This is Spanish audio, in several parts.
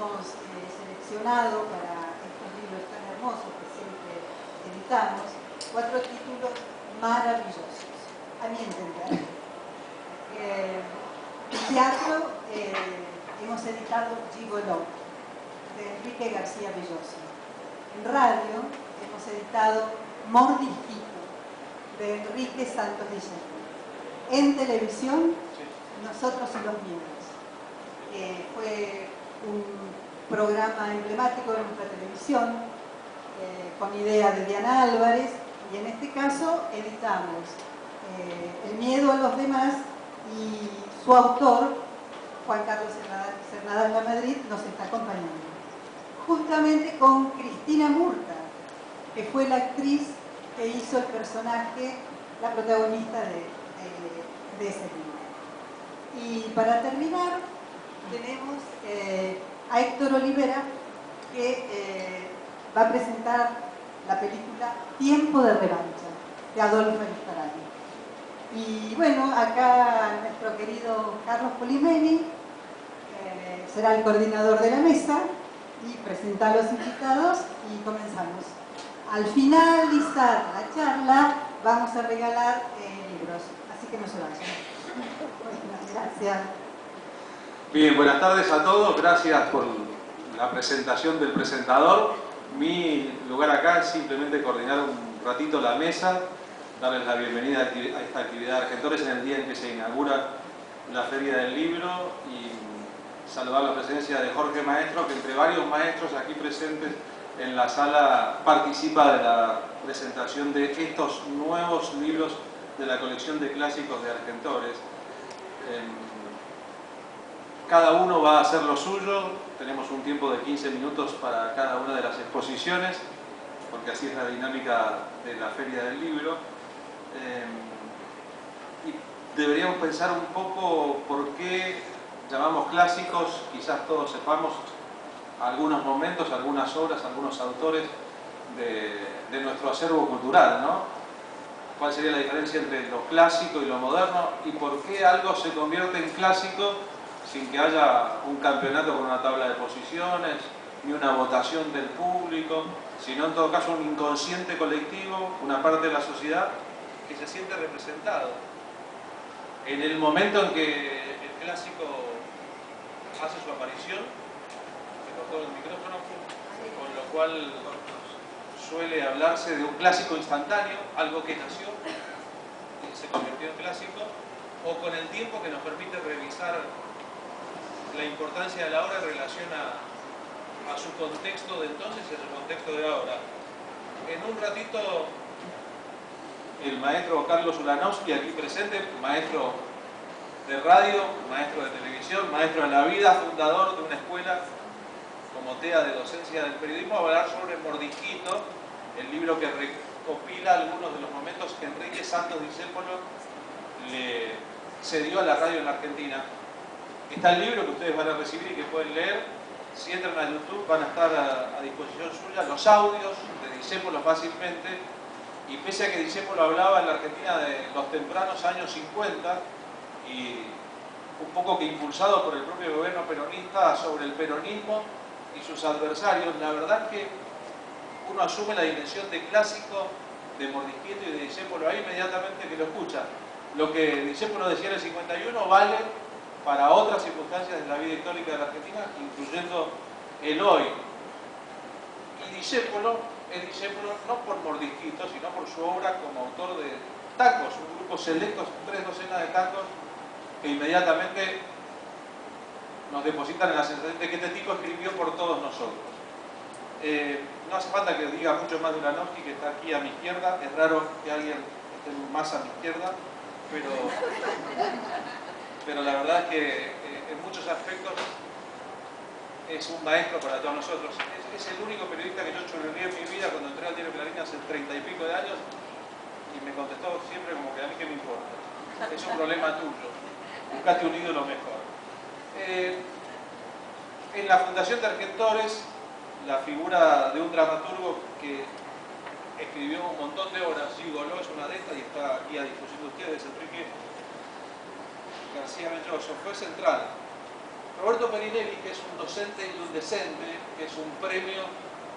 hemos seleccionado para estos libros tan hermosos que siempre editamos 4 títulos maravillosos, a mi entender. En teatro hemos editado Gigoló, de Enrique García Belloso. En radio hemos editado Mordisquito, de Enrique Santos Discépolo. En televisión, Nosotros y los Miedos. Fue un programa emblemático de nuestra televisión, con idea de Diana Álvarez, y en este caso editamos El miedo a los demás, y su autor, Juan Carlos Cernadal Lamadrid, nos está acompañando. Justamente con Cristina Murta, que fue la actriz que hizo el personaje, la protagonista de ese libro. Y para terminar, tenemos a Héctor Olivera, que va a presentar la película Tiempo de Revancha, de Adolfo Risparani. Y bueno, acá nuestro querido Carlos Polimeni será el coordinador de la mesa y presenta a los invitados y comenzamos. Al finalizar la charla vamos a regalar libros, así que no se vayan. Gracias. Bien, buenas tardes a todos, gracias por la presentación del presentador. Mi lugar acá es simplemente coordinar un ratito la mesa, darles la bienvenida a esta actividad de Argentores en el día en que se inaugura la Feria del Libro y saludar la presencia de Jorge Maestro, que entre varios maestros aquí presentes en la sala participa de la presentación de estos nuevos libros de la colección de clásicos de Argentores. Cada uno va a hacer lo suyo, tenemos un tiempo de 15 minutos para cada una de las exposiciones, porque así es la dinámica de la Feria del Libro. Y deberíamos pensar un poco por qué llamamos clásicos, quizás todos sepamos algunos momentos, algunas obras, algunos autores de nuestro acervo cultural, ¿no? ¿Cuál sería la diferencia entre lo clásico y lo moderno? ¿Y por qué algo se convierte en clásico sin que haya un campeonato con una tabla de posiciones, ni una votación del público, sino en todo caso un inconsciente colectivo, una parte de la sociedad que se siente representado? En el momento en que el clásico hace su aparición, se cortó el micrófono, con lo cual suele hablarse de un clásico instantáneo, algo que nació y se convirtió en clásico, o con el tiempo que nos permite revisar la importancia de la obra en relación a su contexto de entonces y a su contexto de ahora. En un ratito, el maestro Carlos Ulanowski, aquí presente, maestro de radio, maestro de televisión, maestro de la vida, fundador de una escuela como TEA de docencia del periodismo, va a hablar sobre Mordisquito, el libro que recopila algunos de los momentos que Enrique Santos Discépolo le cedió a la radio en la Argentina. Está el libro que ustedes van a recibir y que pueden leer. Si entran a YouTube van a estar a disposición suya los audios de Discépolo fácilmente. Y pese a que Discépolo hablaba en la Argentina de los tempranos años 50 y un poco que impulsado por el propio gobierno peronista sobre el peronismo y sus adversarios, la verdad es que uno asume la dimensión de clásico de Mordisquito y de Discépolo ahí inmediatamente que lo escucha. Lo que Discépolo decía en el 51 vale para otras circunstancias de la vida histórica de la Argentina, incluyendo el hoy. Y Discépolo es Discépolo no por Mordisquito, sino por su obra como autor de tangos, un grupo selecto, 3 docenas de tangos, que inmediatamente nos depositan en la sensación de que este tipo escribió por todos nosotros. No hace falta que diga mucho más de Ulanowski, que está aquí a mi izquierda. Es raro que alguien esté más a mi izquierda, pero la verdad es que en muchos aspectos es un maestro para todos nosotros. Es el único periodista que yo churrería en mi vida cuando entré al diario Clarín hace 30 y pico de años, y me contestó siempre como que a mí qué me importa. Es un problema tuyo. Buscaste un ídolo mejor. En la Fundación de Argentores, la figura de un dramaturgo que escribió un montón de obras, Gigoló es una de estas y está aquí a disposición de ustedes, Enrique García Belloso, fue central Roberto Perinelli, que es un docente indecente, que es un premio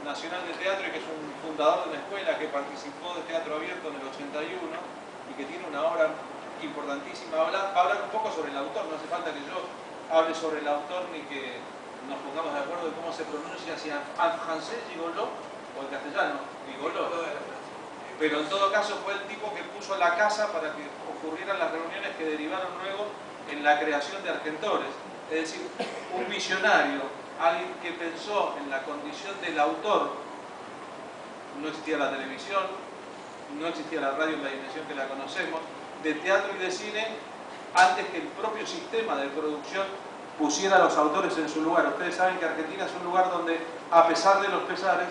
nacional de teatro y que es un fundador de una escuela que participó de teatro abierto en el 81 y que tiene una obra importantísima. Hablar un poco sobre el autor, no hace falta que yo hable sobre el autor ni que nos pongamos de acuerdo de cómo se pronuncia, si en francés Gigolo o en castellano Gigolo. Pero en todo caso fue el tipo que puso la casa para que ocurrieran las reuniones que derivaron luego en la creación de Argentores. Es decir, un visionario, alguien que pensó en la condición del autor. No existía la televisión, no existía la radio en la dimensión que la conocemos, de teatro y de cine, antes que el propio sistema de producción pusiera a los autores en su lugar. Ustedes saben que Argentina es un lugar donde, a pesar de los pesares,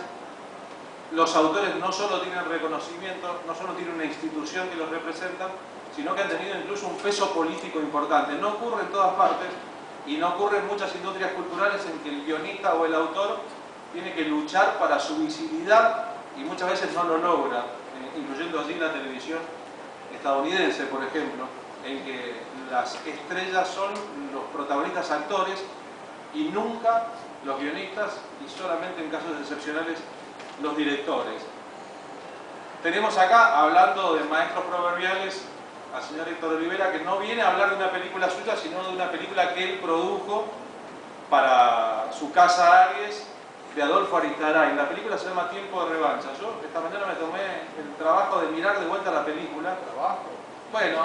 los autores no solo tienen reconocimiento, no solo tienen una institución que los representa, sino que han tenido incluso un peso político importante. No ocurre en todas partes y no ocurre en muchas industrias culturales en que el guionista o el autor tiene que luchar para su visibilidad y muchas veces no lo logra, incluyendo allí la televisión estadounidense, por ejemplo, en que las estrellas son los protagonistas actores y nunca los guionistas, y solamente en casos excepcionales los directores. Tenemos acá, hablando de maestros proverbiales, al señor Héctor Olivera, que no viene a hablar de una película suya, sino de una película que él produjo para su casa Aries, de Adolfo Aristaray. La película se llama Tiempo de Revancha. Yo esta mañana me tomé el trabajo de mirar de vuelta la película. ¿Trabajo? Bueno,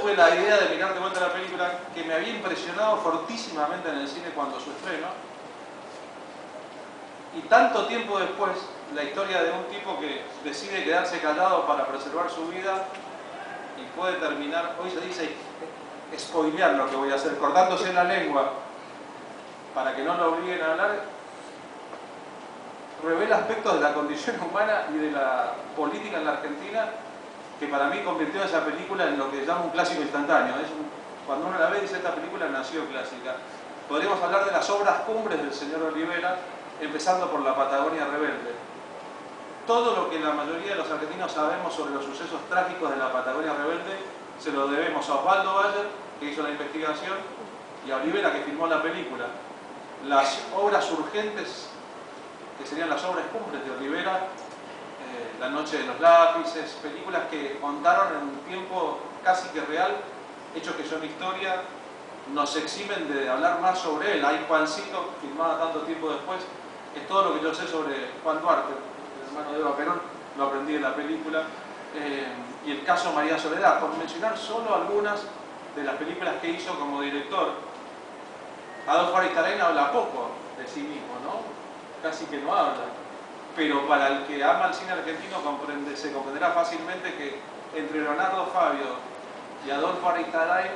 tuve la idea de mirar de vuelta la película, que me había impresionado fortísimamente en el cine cuando su estreno. Y tanto tiempo después, la historia de un tipo que decide quedarse callado para preservar su vida y puede terminar, hoy se dice, spoilear lo que voy a hacer, cortándose la lengua para que no lo obliguen a hablar, revela aspectos de la condición humana y de la política en la Argentina que para mí convirtió esa película en lo que llamo un clásico instantáneo. Cuando uno la ve dice, esta película nació clásica. Podríamos hablar de las obras cumbres del señor Olivera, empezando por La Patagonia Rebelde. Todo lo que la mayoría de los argentinos sabemos sobre los sucesos trágicos de la Patagonia Rebelde se lo debemos a Osvaldo Bayer, que hizo la investigación, y a Olivera, que filmó la película. Las obras urgentes, que serían las obras cumbres de Olivera, La Noche de los Lápices, películas que contaron en un tiempo casi que real, hechos que son historia, nos eximen de hablar más sobre él. Hay Juancito, filmada tanto tiempo después, es todo lo que yo sé sobre Juan Duarte, el hermano de Eva Perón, lo aprendí en la película, y el caso María Soledad, por mencionar solo algunas de las películas que hizo como director. Adolfo Aristaray habla poco de sí mismo, ¿no? Casi que no habla, pero para el que ama el cine argentino se comprenderá fácilmente que entre Leonardo Fabio y Adolfo Aristaray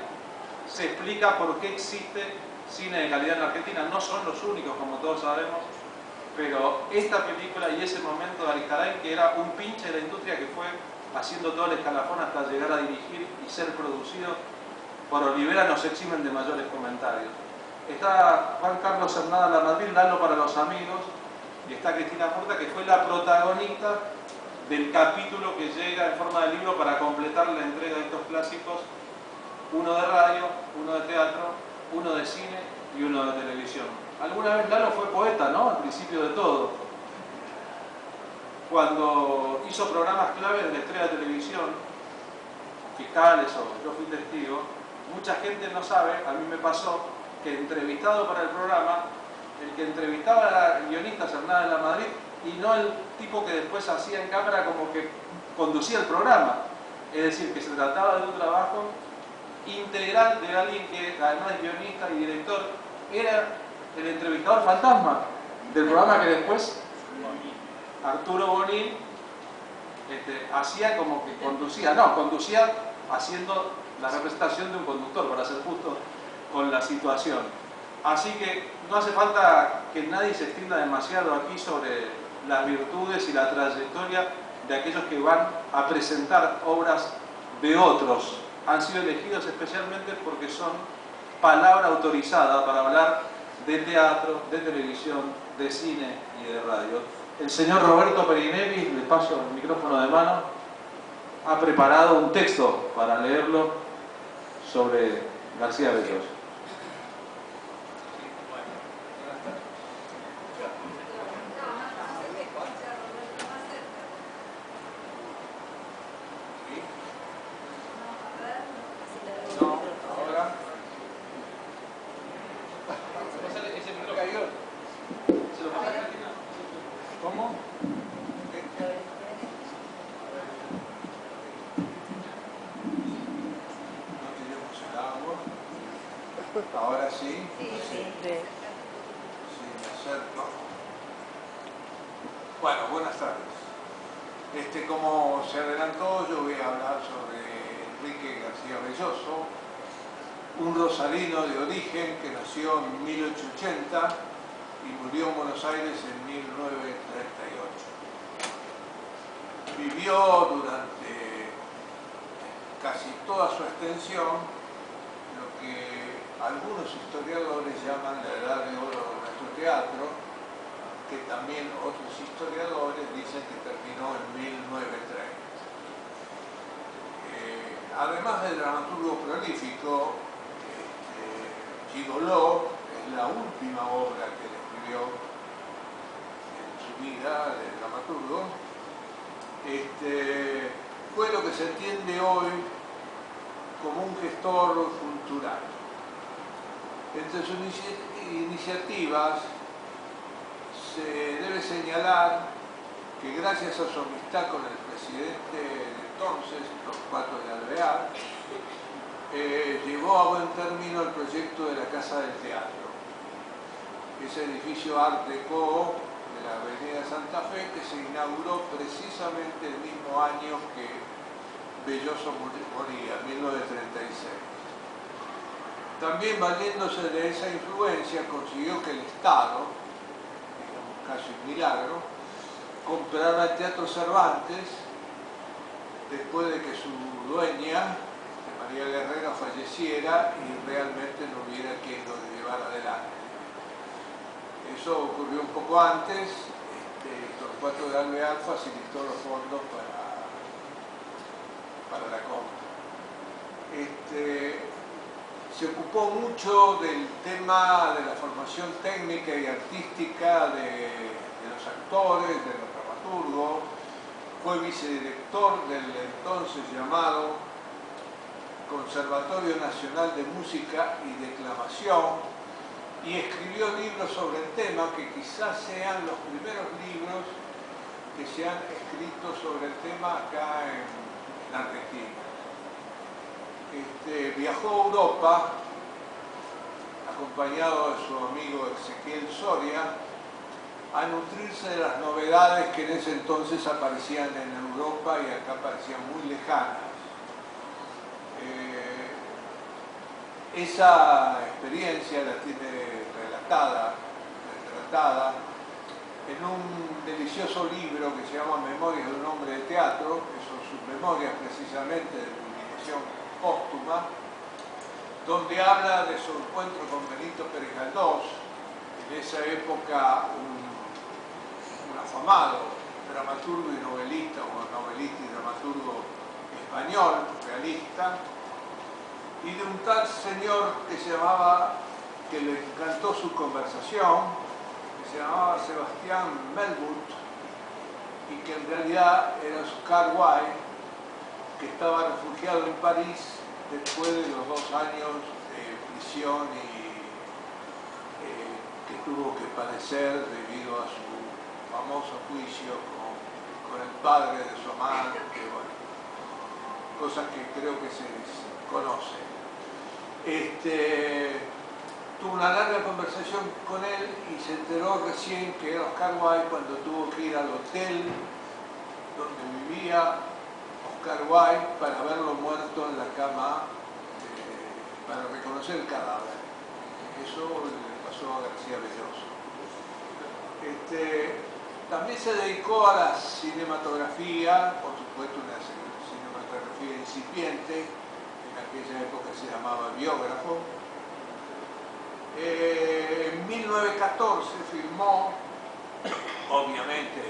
se explica por qué existe cine de calidad en Argentina. No son los únicos, como todos sabemos, pero esta película y ese momento de Aristaray, que era un pinche de la industria que fue haciendo todo el escalafón hasta llegar a dirigir y ser producido por Olivera, nos eximen de mayores comentarios. Está Juan Carlos Hernada Lamadrid, Lalo para los amigos, y está Cristina Murta, que fue la protagonista del capítulo que llega en forma de libro para completar la entrega de estos clásicos, uno de radio, uno de teatro, uno de cine y uno de televisión. Alguna vez Lalo fue poeta, ¿no? Al principio de todo. Cuando hizo programas clave de la estrella de televisión, fiscales o Yo fui testigo, mucha gente no sabe, a mí me pasó, que entrevistado para el programa, el que entrevistaba era el guionista Hernada de la Madrid y no el tipo que después hacía en cámara como que conducía el programa. Es decir, que se trataba de un trabajo integral de alguien que, además de guionista y director, era el entrevistador fantasma del programa que después Arturo Bonín hacía como que conducía, no, conducía haciendo la representación de un conductor, para ser justo con la situación. Así que no hace falta que nadie se extienda demasiado aquí sobre las virtudes y la trayectoria de aquellos que van a presentar obras de otros. Han sido elegidos especialmente porque son palabra autorizada para hablar de teatro, de televisión, de cine y de radio. El señor Roberto Perinelli, le paso el micrófono de mano, ha preparado un texto para leerlo sobre García Belloso. Sí, me acerco. Bueno, buenas tardes. Como se adelantó, yo voy a hablar sobre Enrique García Belloso, un rosarino de origen que nació en 1880 y murió en Buenos Aires en 1938. Vivió durante casi toda su extensión lo que algunos historiadores llaman la edad de oro de nuestro teatro, que también otros historiadores dicen que terminó en 1930. Además del dramaturgo prolífico, Gigolò es la última obra que le escribió en su vida de dramaturgo. Fue lo que se entiende hoy como un gestor cultural. Entre sus iniciativas se debe señalar que gracias a su amistad con el presidente de entonces, Torcuato de Alvear, llevó a buen término el proyecto de la Casa del Teatro, ese edificio Art Deco de la Avenida Santa Fe que se inauguró precisamente el mismo año que Belloso moría, 1936. También valiéndose de esa influencia consiguió que el Estado, digamos casi un milagro, comprara el Teatro Cervantes después de que su dueña, María Guerrero, falleciera y realmente no hubiera quien lo llevara adelante. Eso ocurrió un poco antes. Torcuato de Alvear facilitó los fondos para la compra. Se ocupó mucho del tema de la formación técnica y artística de los actores, de los dramaturgos. Fue vicedirector del entonces llamado Conservatorio Nacional de Música y Declamación y escribió libros sobre el tema que quizás sean los primeros libros que se han escrito sobre el tema acá en Argentina. Viajó a Europa acompañado de su amigo Ezequiel Soria a nutrirse de las novedades que en ese entonces aparecían en Europa y acá parecían muy lejanas. Esa experiencia la tiene retratada en un delicioso libro que se llama Memorias de un hombre de teatro, que son sus memorias precisamente de publicación póstuma, donde habla de su encuentro con Benito Pérez Galdós, en esa época un afamado dramaturgo y novelista, o novelista y dramaturgo español, realista, y de un tal señor que le encantó su conversación, que se llamaba Sebastián Melwood, y que en realidad era Oscar Wilde, que estaba refugiado en París después de los 2 años de prisión que tuvo que padecer debido a su famoso juicio con el padre de su amante, bueno, cosas que creo que se conocen. Tuvo una larga conversación con él y se enteró recién que era Oscar Wilde cuando tuvo que ir al hotel donde vivía Oscar Wilde para verlo muerto en la cama, para reconocer el cadáver. Eso le pasó a García Belloso. También se dedicó a la cinematografía, por supuesto una cinematografía incipiente, en aquella época se llamaba biógrafo. En 1914 filmó, obviamente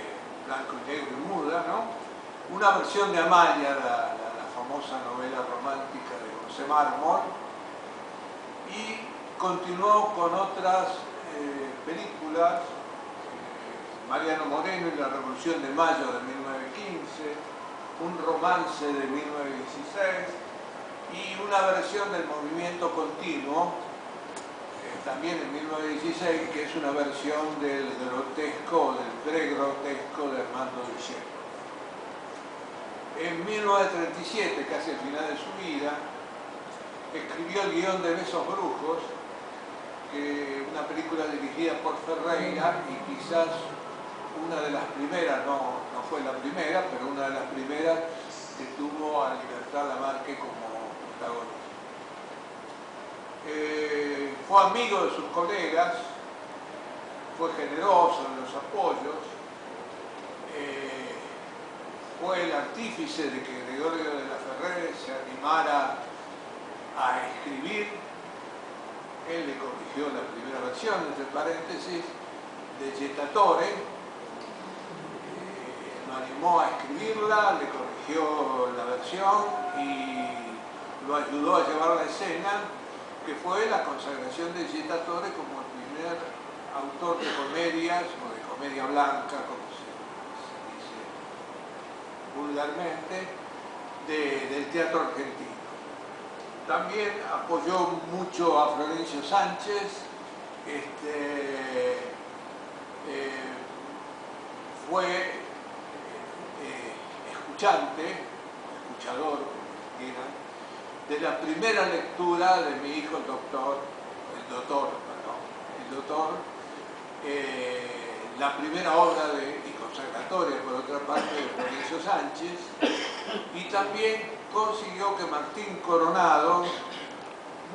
blanco y negro y muda, ¿no?, una versión de Amalia, la famosa novela romántica de José Mármol, y continuó con otras películas, Mariano Moreno y la Revolución de Mayo de 1915, un romance de 1916 y una versión del Movimiento Continuo, también en 1916, que es una versión del grotesco, del pre-grotesco de Armando Duchet. En 1937, casi al final de su vida, escribió el guión de Besos Brujos, una película dirigida por Ferreira y quizás una de las primeras, no fue la primera, pero una de las primeras que tuvo a Libertad Lamarque como protagonista. Fue amigo de sus colegas, fue generoso en los apoyos, fue el artífice de que Gregorio de la Ferrere se animara a escribir. Él le corrigió la primera versión, entre paréntesis, de Jettatore, lo animó a escribirla, le corrigió la versión y lo ayudó a llevar la escena, que fue la consagración de Jettatore como el primer autor de comedias, o de comedia blanca, como se dice vulgarmente, del teatro argentino. También apoyó mucho a Florencio Sánchez, fue escuchador, de la primera lectura de mi hijo el doctor, la primera obra y consagratoria, por otra parte, de Florencio Sánchez, y también consiguió que Martín Coronado,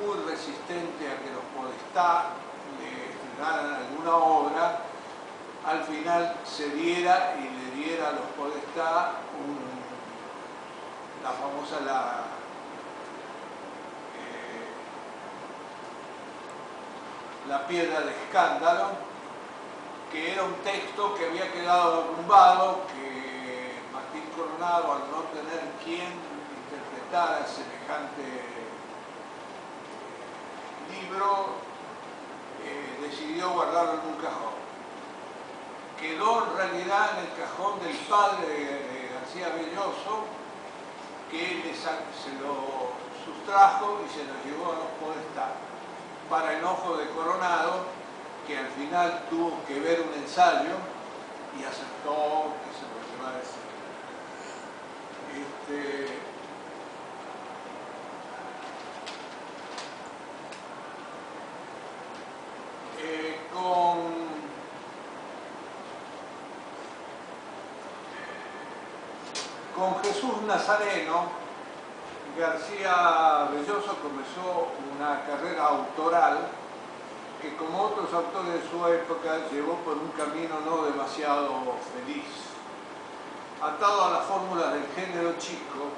muy resistente a que los Podestá le estrenaran alguna obra, al final cediera y le diera a los Podestá la famosa La piedra de escándalo, que era un texto que había quedado arrumbado, que Martín Coronado, al no tener quien interpretara semejante libro, decidió guardarlo en un cajón. Quedó en realidad en el cajón del padre de García Belloso, que se lo sustrajo y se lo llevó a los Podestá, para enojo de Coronado, que al final tuvo que ver un ensayo y aceptó que se lo llevara ese. Con Jesús Nazareno, García Belloso comenzó una carrera autoral que, como otros autores de su época, llevó por un camino no demasiado feliz. Atado a las fórmulas del género chico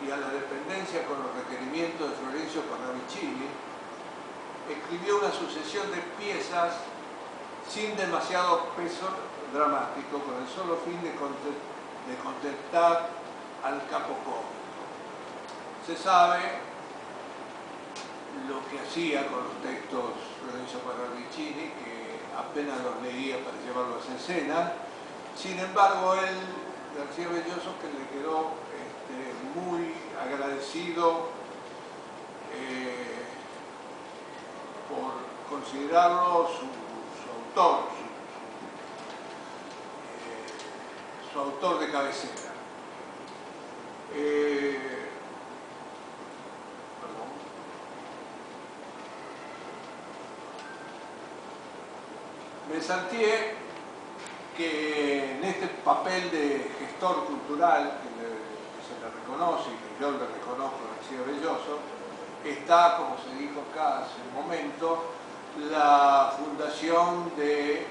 y a la dependencia con los requerimientos de Florencio Parravicini, escribió una sucesión de piezas sin demasiado peso dramático, con el solo fin de contentar al capo cómico. Se sabe lo que hacía con los textos Florencio Parravicini, que apenas los leía para llevarlos a escena. Sin embargo, García Belloso, que le quedó muy agradecido por considerarlo su autor de cabecera. Mesantier, que en este papel de gestor cultural que se le reconoce y que yo le reconozco a García Belloso, está, como se dijo acá hace un momento, la fundación de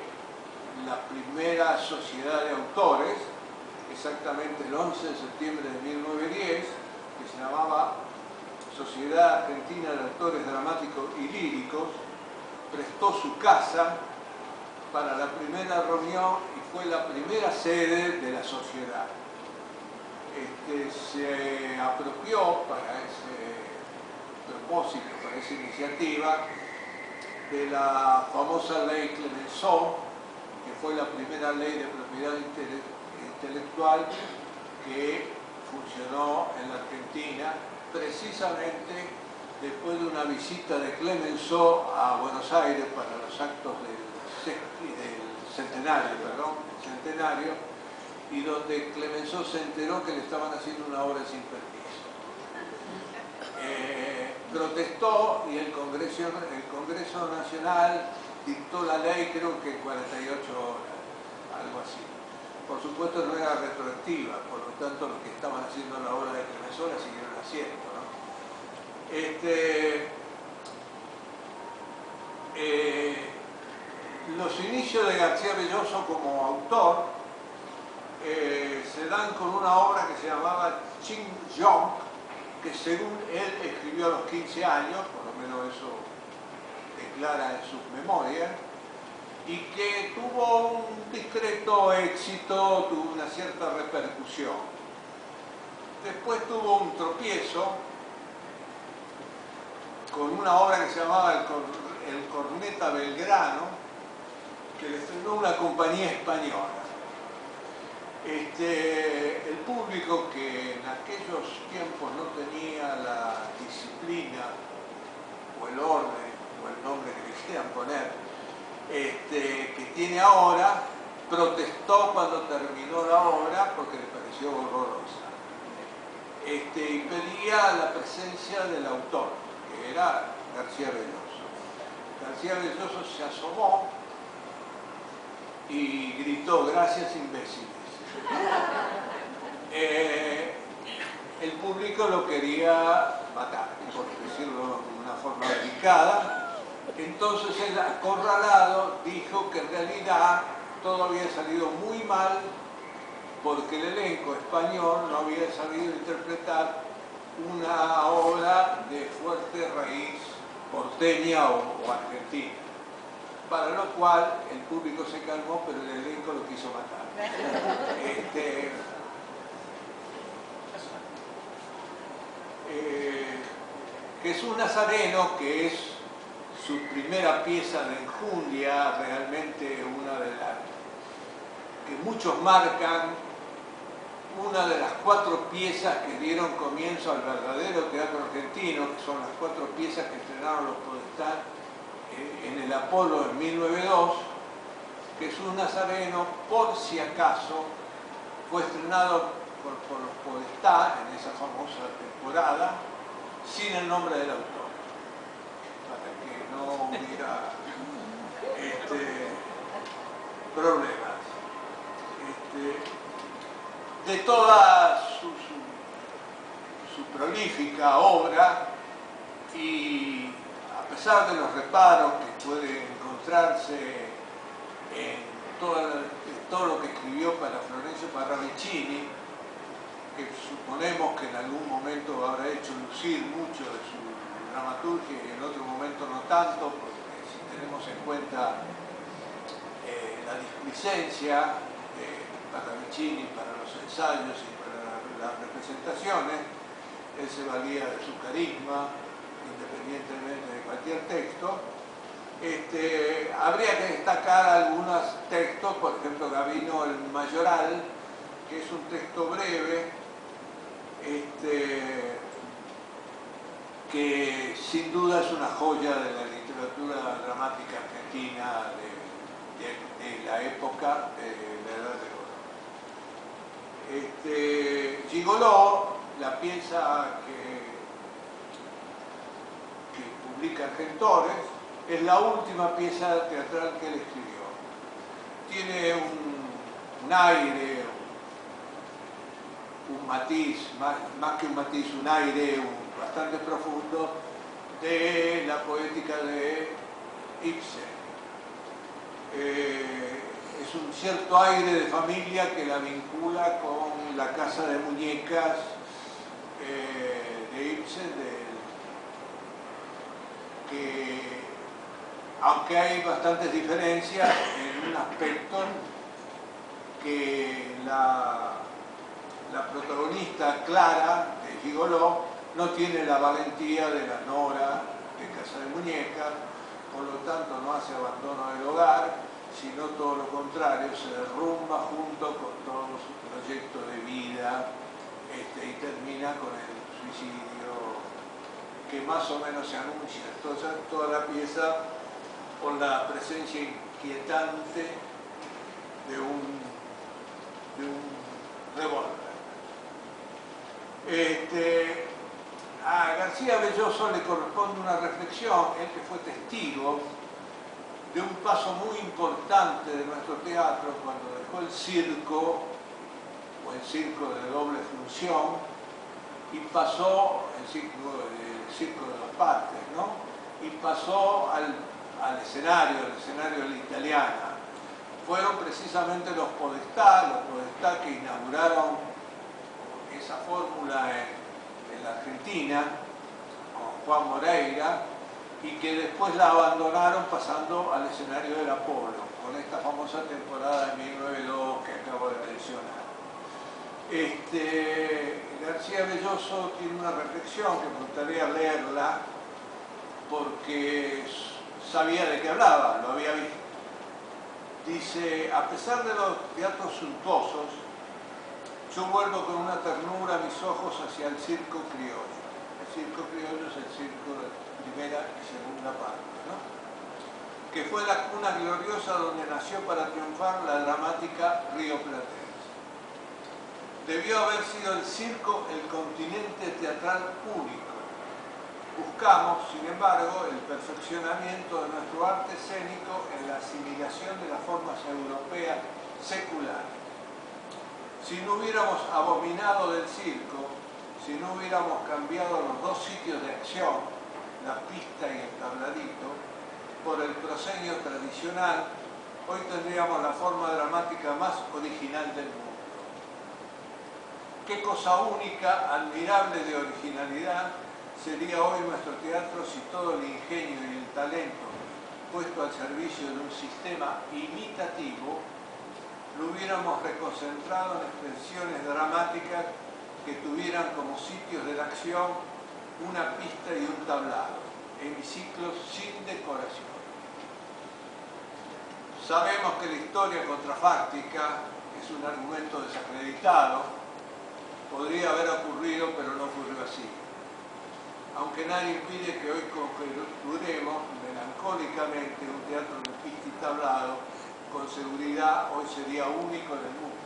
la primera sociedad de autores, exactamente el 11 de septiembre de 1910, que se llamaba Sociedad Argentina de Autores Dramáticos y Líricos, prestó su casa para la primera reunión y fue la primera sede de la sociedad. Se apropió para ese propósito, para esa iniciativa, de la famosa ley Clemenceau, que fue la primera ley de propiedad intelectual que funcionó en la Argentina, precisamente después de una visita de Clemenceau a Buenos Aires para los actos del centenario, y donde Clemenceau se enteró que le estaban haciendo una obra sin permiso. protestó y el Congreso Nacional dictó la ley, creo que en 48 horas, algo así. Por supuesto no era retroactiva, por lo tanto lo que estaban haciendo a la hora de Venezuela siguieron haciendo, ¿no? Los inicios de García Belloso como autor se dan con una obra que se llamaba Ching Yong, que según él escribió a los 15 años, por lo menos eso declara en sus memorias, y que tuvo un discreto éxito, tuvo una cierta repercusión. Después tuvo un tropiezo con una obra que se llamaba El Corneta Belgrano, que le estrenó una compañía española. El público, que en aquellos tiempos no tenía la disciplina o el orden o el nombre que le quieran poner que tiene ahora, protestó cuando terminó la obra porque le pareció horrorosa, y pedía la presencia del autor, que era García Belloso. García Belloso se asomó y gritó: "Gracias, imbéciles". El público lo quería matar, por decirlo de una forma delicada. Entonces el acorralado dijo que en realidad todo había salido muy mal porque el elenco español no había sabido interpretar una obra de fuerte raíz porteña o argentina. Para lo cual el público se calmó, pero el elenco lo quiso matar. Jesús Nazareno, que es su primera pieza de enjundia, realmente una de las que muchos marcan, una de las 4 piezas que dieron comienzo al verdadero teatro argentino, que son las 4 piezas que estrenaron los Podestá en el Apolo en 1902. Jesús Nazareno, por si acaso, fue estrenado por los Podestá en esa famosa temporada, sin el nombre del autor, para que no hubiera problemas. De toda su prolífica obra, y a pesar de los reparos que puede encontrarse en todo lo que escribió para Florencio Parravicini, que suponemos que en algún momento habrá hecho lucir mucho de su dramaturgia y en otro momento no tanto, porque si tenemos en cuenta la displicencia de Parravicini para los ensayos y para las representaciones, él se valía de su carisma independientemente de cualquier texto. Habría que destacar algunos textos, por ejemplo Gabino el Mayoral, que es un texto breve, que sin duda es una joya de la literatura dramática argentina de la época de la Edad de Oro. Gigolò, la pieza que publica Argentores, es la última pieza teatral que él escribió. Tiene un aire, un matiz, más que un matiz, un aire bastante profundo de la poética de Ibsen. Es un cierto aire de familia que la vincula con La casa de muñecas de Ibsen, que aunque hay bastantes diferencias en un aspecto, que la protagonista Clara de Gigolò no tiene la valentía de la Nora de Casa de Muñecas, por lo tanto no hace abandono del hogar, sino todo lo contrario, se derrumba junto con todo su proyecto de vida y termina con el suicidio, que más o menos se anuncia toda la pieza por la presencia inquietante de un revólver. A García Belloso le corresponde una reflexión, él que fue testigo de un paso muy importante de nuestro teatro cuando dejó el circo, o el circo de doble función, y pasó el circo de dos partes, ¿no? Y pasó al escenario de la Italiana. Fueron precisamente los Podestá que inauguraron esa fórmula en la Argentina, con Juan Moreira, y que después la abandonaron pasando al escenario del Apolo, con esta famosa temporada de 1902 que acabo de mencionar. García Belloso tiene una reflexión que me gustaría leerla, porque sabía de qué hablaba, lo había visto. Dice: a pesar de los teatros suntuosos, yo vuelvo con una ternura mis ojos hacia el circo criollo. El circo criollo es el circo de primera y segunda parte, ¿no? Que fue la cuna gloriosa donde nació para triunfar la dramática rioplatense. Debió haber sido el circo el continente teatral único. Buscamos, sin embargo, el perfeccionamiento de nuestro arte escénico en la asimilación de las formas europeas seculares. Si no hubiéramos abominado del circo, si no hubiéramos cambiado los dos sitios de acción, la pista y el tabladito, por el proscenio tradicional, hoy tendríamos la forma dramática más original del mundo. Qué cosa única, admirable de originalidad sería hoy nuestro teatro si todo el ingenio y el talento puesto al servicio de un sistema imitativo lo hubiéramos reconcentrado en expresiones dramáticas que tuvieran como sitios de la acción una pista y un tablado, hemiciclos sin decoración. Sabemos que la historia contrafáctica es un argumento desacreditado, podría haber ocurrido, pero no ocurrió así. Aunque nadie impide que hoy concluyamos melancólicamente un teatro de pista y tablado, con seguridad hoy sería único en el mundo.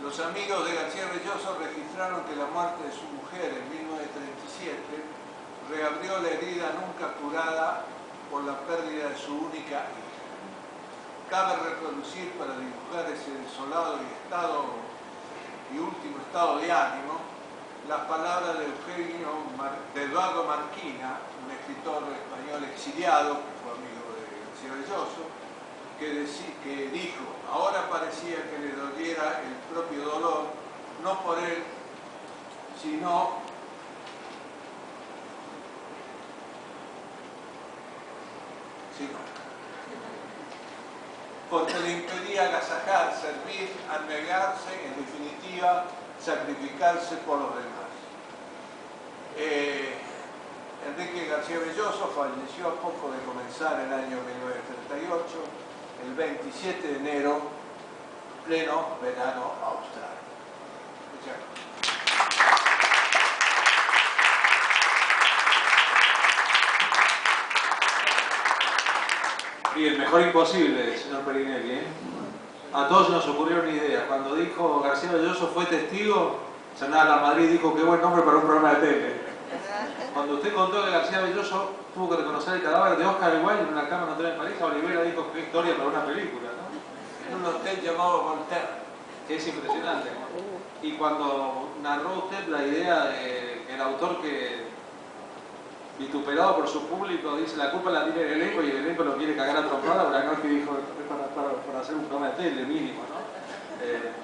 Los amigos de García Belloso registraron que la muerte de su mujer en 1937 reabrió la herida nunca curada por la pérdida de su única hija. Cabe reproducir para dibujar ese desolado y último estado de ánimo las palabras de Eduardo Marquina, un escritor español exiliado que fue amigo de García Belloso, que dijo: ahora parecía que le doliera el propio dolor, no por él, sino porque le impedía agasajar, servir, abnegarse, en definitiva, sacrificarse por los demás. Enrique García Belloso falleció a poco de comenzar el año 1938, el 27 de enero, pleno verano austral. Muchas gracias. Bien, mejor imposible, señor Perinelli, ¿eh? A todos nos ocurrió una idea. Cuando dijo García Belloso fue testigo, Sanada La Madrid dijo: qué buen nombre para un programa de tele. Cuando usted contó que García Belloso tuvo que reconocer el cadáver de Oscar Wilde en una cama en un hotel en París, Olivera dijo: qué historia para una película, ¿no? En un hotel llamado Voltaire. Que es impresionante, ¿no? Y cuando narró usted la idea de el autor que, vituperado por su público, dice: la culpa la tiene el elenco y el elenco lo quiere cagar a trompada, Braganowski dijo: es para hacer un programa de tele mínimo, ¿no?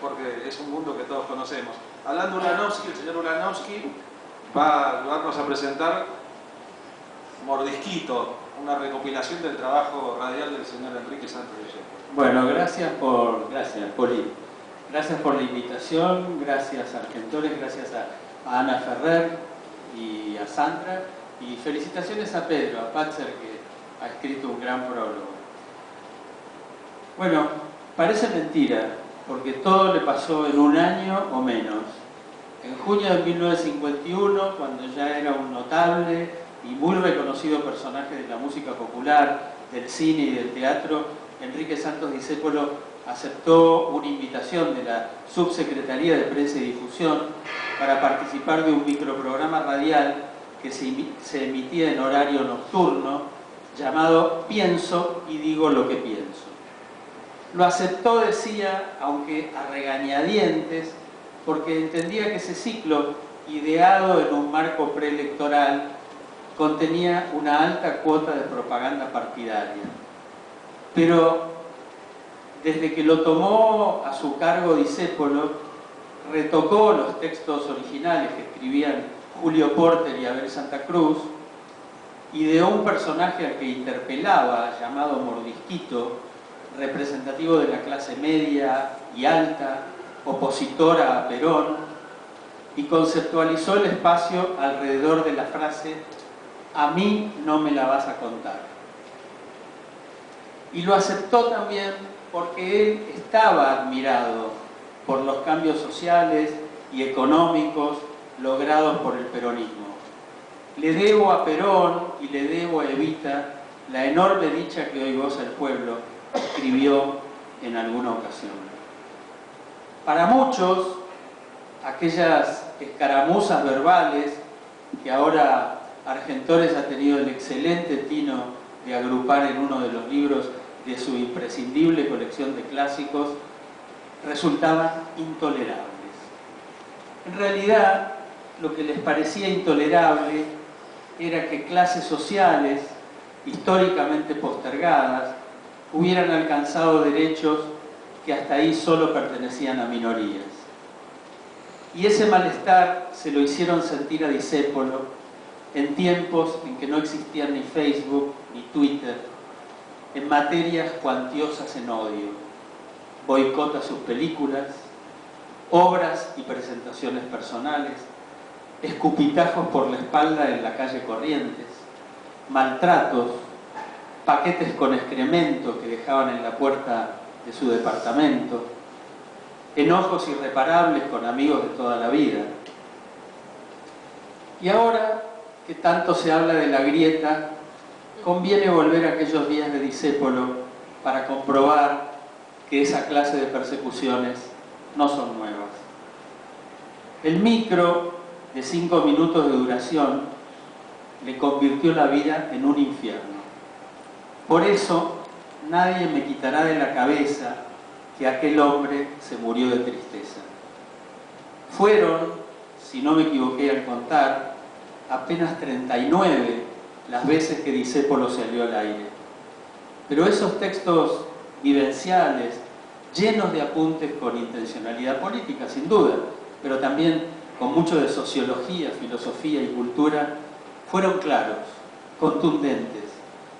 Porque es un mundo que todos conocemos. Hablando de Ulanowski, el señor Ulanowski va a ayudarnos a presentar Mordisquito, una recopilación del trabajo radial del señor Enrique Santos Discépolo. Bueno, gracias, Poli. Gracias por la invitación, gracias a Argentores, gracias a Ana Ferrer y a Sandra, y felicitaciones a Pedro, a Patzer, que ha escrito un gran prólogo. Bueno, parece mentira, porque todo le pasó en un año o menos. En junio de 1951, cuando ya era un notable y muy reconocido personaje de la música popular, del cine y del teatro, Enrique Santos Discépolo aceptó una invitación de la Subsecretaría de Prensa y Difusión para participar de un microprograma radial que se emitía en horario nocturno llamado Pienso y digo lo que pienso. Lo aceptó, decía, aunque a regañadientes, porque entendía que ese ciclo, ideado en un marco preelectoral, contenía una alta cuota de propaganda partidaria. Pero desde que lo tomó a su cargo Discépolo, retocó los textos originales que escribían Julio Porter y Abel Santa Cruz, ideó un personaje al que interpelaba, llamado Mordisquito, representativo de la clase media y alta, opositora a Perón, y conceptualizó el espacio alrededor de la frase «a mí no me la vas a contar». Y lo aceptó también porque él estaba admirado por los cambios sociales y económicos logrados por el peronismo. Le debo a Perón y le debo a Evita la enorme dicha que hoy goza el pueblo, escribió en alguna ocasión. Para muchos, aquellas escaramuzas verbales que ahora Argentores ha tenido el excelente tino de agrupar en uno de los libros de su imprescindible colección de clásicos, resultaban intolerables. En realidad, lo que les parecía intolerable era que clases sociales, históricamente postergadas, hubieran alcanzado derechos que hasta ahí solo pertenecían a minorías. Y ese malestar se lo hicieron sentir a Discépolo en tiempos en que no existían ni Facebook ni Twitter, en materias cuantiosas en odio, boicot a sus películas, obras y presentaciones personales, escupitajos por la espalda en la calle Corrientes, maltratos, paquetes con excremento que dejaban en la puerta de su departamento, enojos irreparables con amigos de toda la vida. Y ahora que tanto se habla de la grieta, conviene volver a aquellos días de Discépolo para comprobar que esa clase de persecuciones no son nuevas. El micro de 5 minutos de duración le convirtió la vida en un infierno. Por eso nadie me quitará de la cabeza que aquel hombre se murió de tristeza. Fueron, si no me equivoqué al contar, apenas 39 las veces que Discépolo salió al aire. Pero esos textos vivenciales, llenos de apuntes con intencionalidad política, sin duda, pero también con mucho de sociología, filosofía y cultura, fueron claros, contundentes,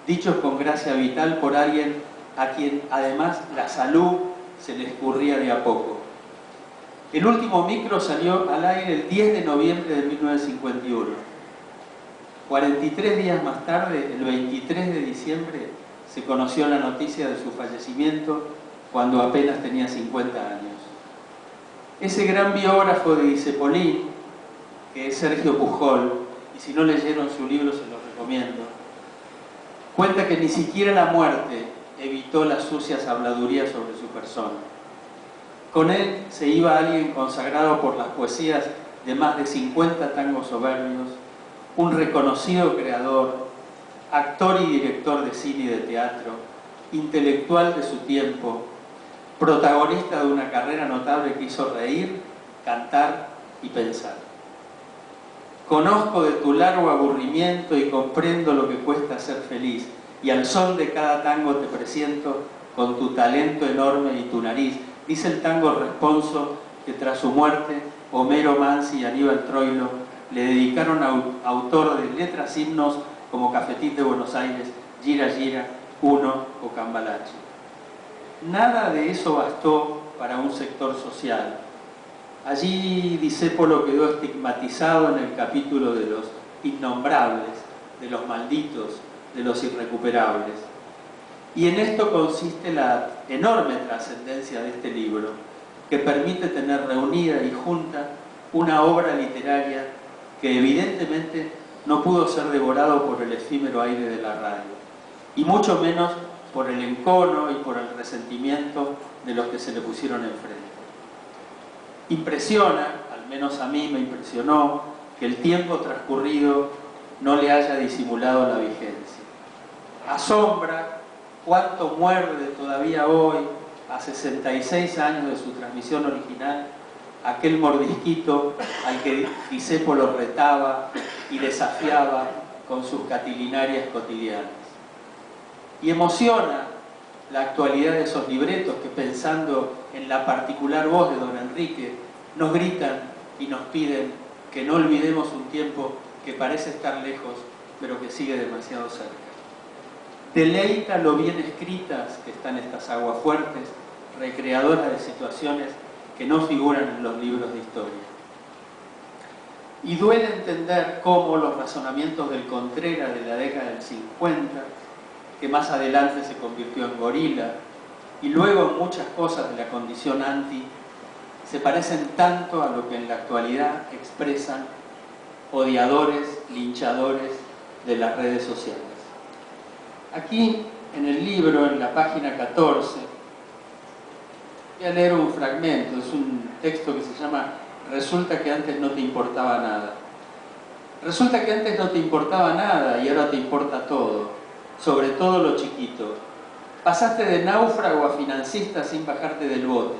dichos con gracia vital por alguien a quien además la salud se le escurría de a poco. El último micro salió al aire el 10 de noviembre de 1951. 43 días más tarde, el 23 de diciembre, se conoció la noticia de su fallecimiento cuando apenas tenía 50 años. Ese gran biógrafo de Discepolín, que es Sergio Pujol, y si no leyeron su libro se los recomiendo, cuenta que ni siquiera la muerte evitó las sucias habladurías sobre su persona. Con él se iba alguien consagrado por las poesías de más de 50 tangos soberbios, un reconocido creador, actor y director de cine y de teatro, intelectual de su tiempo, protagonista de una carrera notable que hizo reír, cantar y pensar. Conozco de tu largo aburrimiento y comprendo lo que cuesta ser feliz, y al son de cada tango te presiento con tu talento enorme y tu nariz, dice el tango responso que tras su muerte Homero Mansi y Aníbal Troilo le dedicaron a autor de letras himnos como Cafetín de Buenos Aires, Gira Gira, Uno o Cambalache. Nada de eso bastó para un sector social. Allí Discépolo quedó estigmatizado en el capítulo de los innombrables, de los malditos, de los irrecuperables. Y en esto consiste la enorme trascendencia de este libro, que permite tener reunida y junta una obra literaria que evidentemente no pudo ser devorado por el efímero aire de la radio, y mucho menos por el encono y por el resentimiento de los que se le pusieron enfrente. Impresiona, al menos a mí me impresionó, que el tiempo transcurrido no le haya disimulado la vigencia. Asombra cuánto muerde todavía hoy, a 66 años de su transmisión original, aquel mordisquito al que Discépolo retaba y desafiaba con sus catilinarias cotidianas. Y emociona la actualidad de esos libretos que, pensando en la particular voz de don Enrique, nos gritan y nos piden que no olvidemos un tiempo que parece estar lejos, pero que sigue demasiado cerca. Deleita lo bien escritas que están estas aguafuertes, recreadoras de situaciones que no figuran en los libros de historia. Y duele entender cómo los razonamientos del Contreras de la década del 50, que más adelante se convirtió en gorila, y luego en muchas cosas de la condición anti, se parecen tanto a lo que en la actualidad expresan odiadores, linchadores de las redes sociales. Aquí, en el libro, en la página 14, voy a leer un fragmento, es un texto que se llama "Resulta que antes no te importaba nada". Resulta que antes no te importaba nada y ahora te importa todo, sobre todo lo chiquito. Pasaste de náufrago a financista sin bajarte del bote.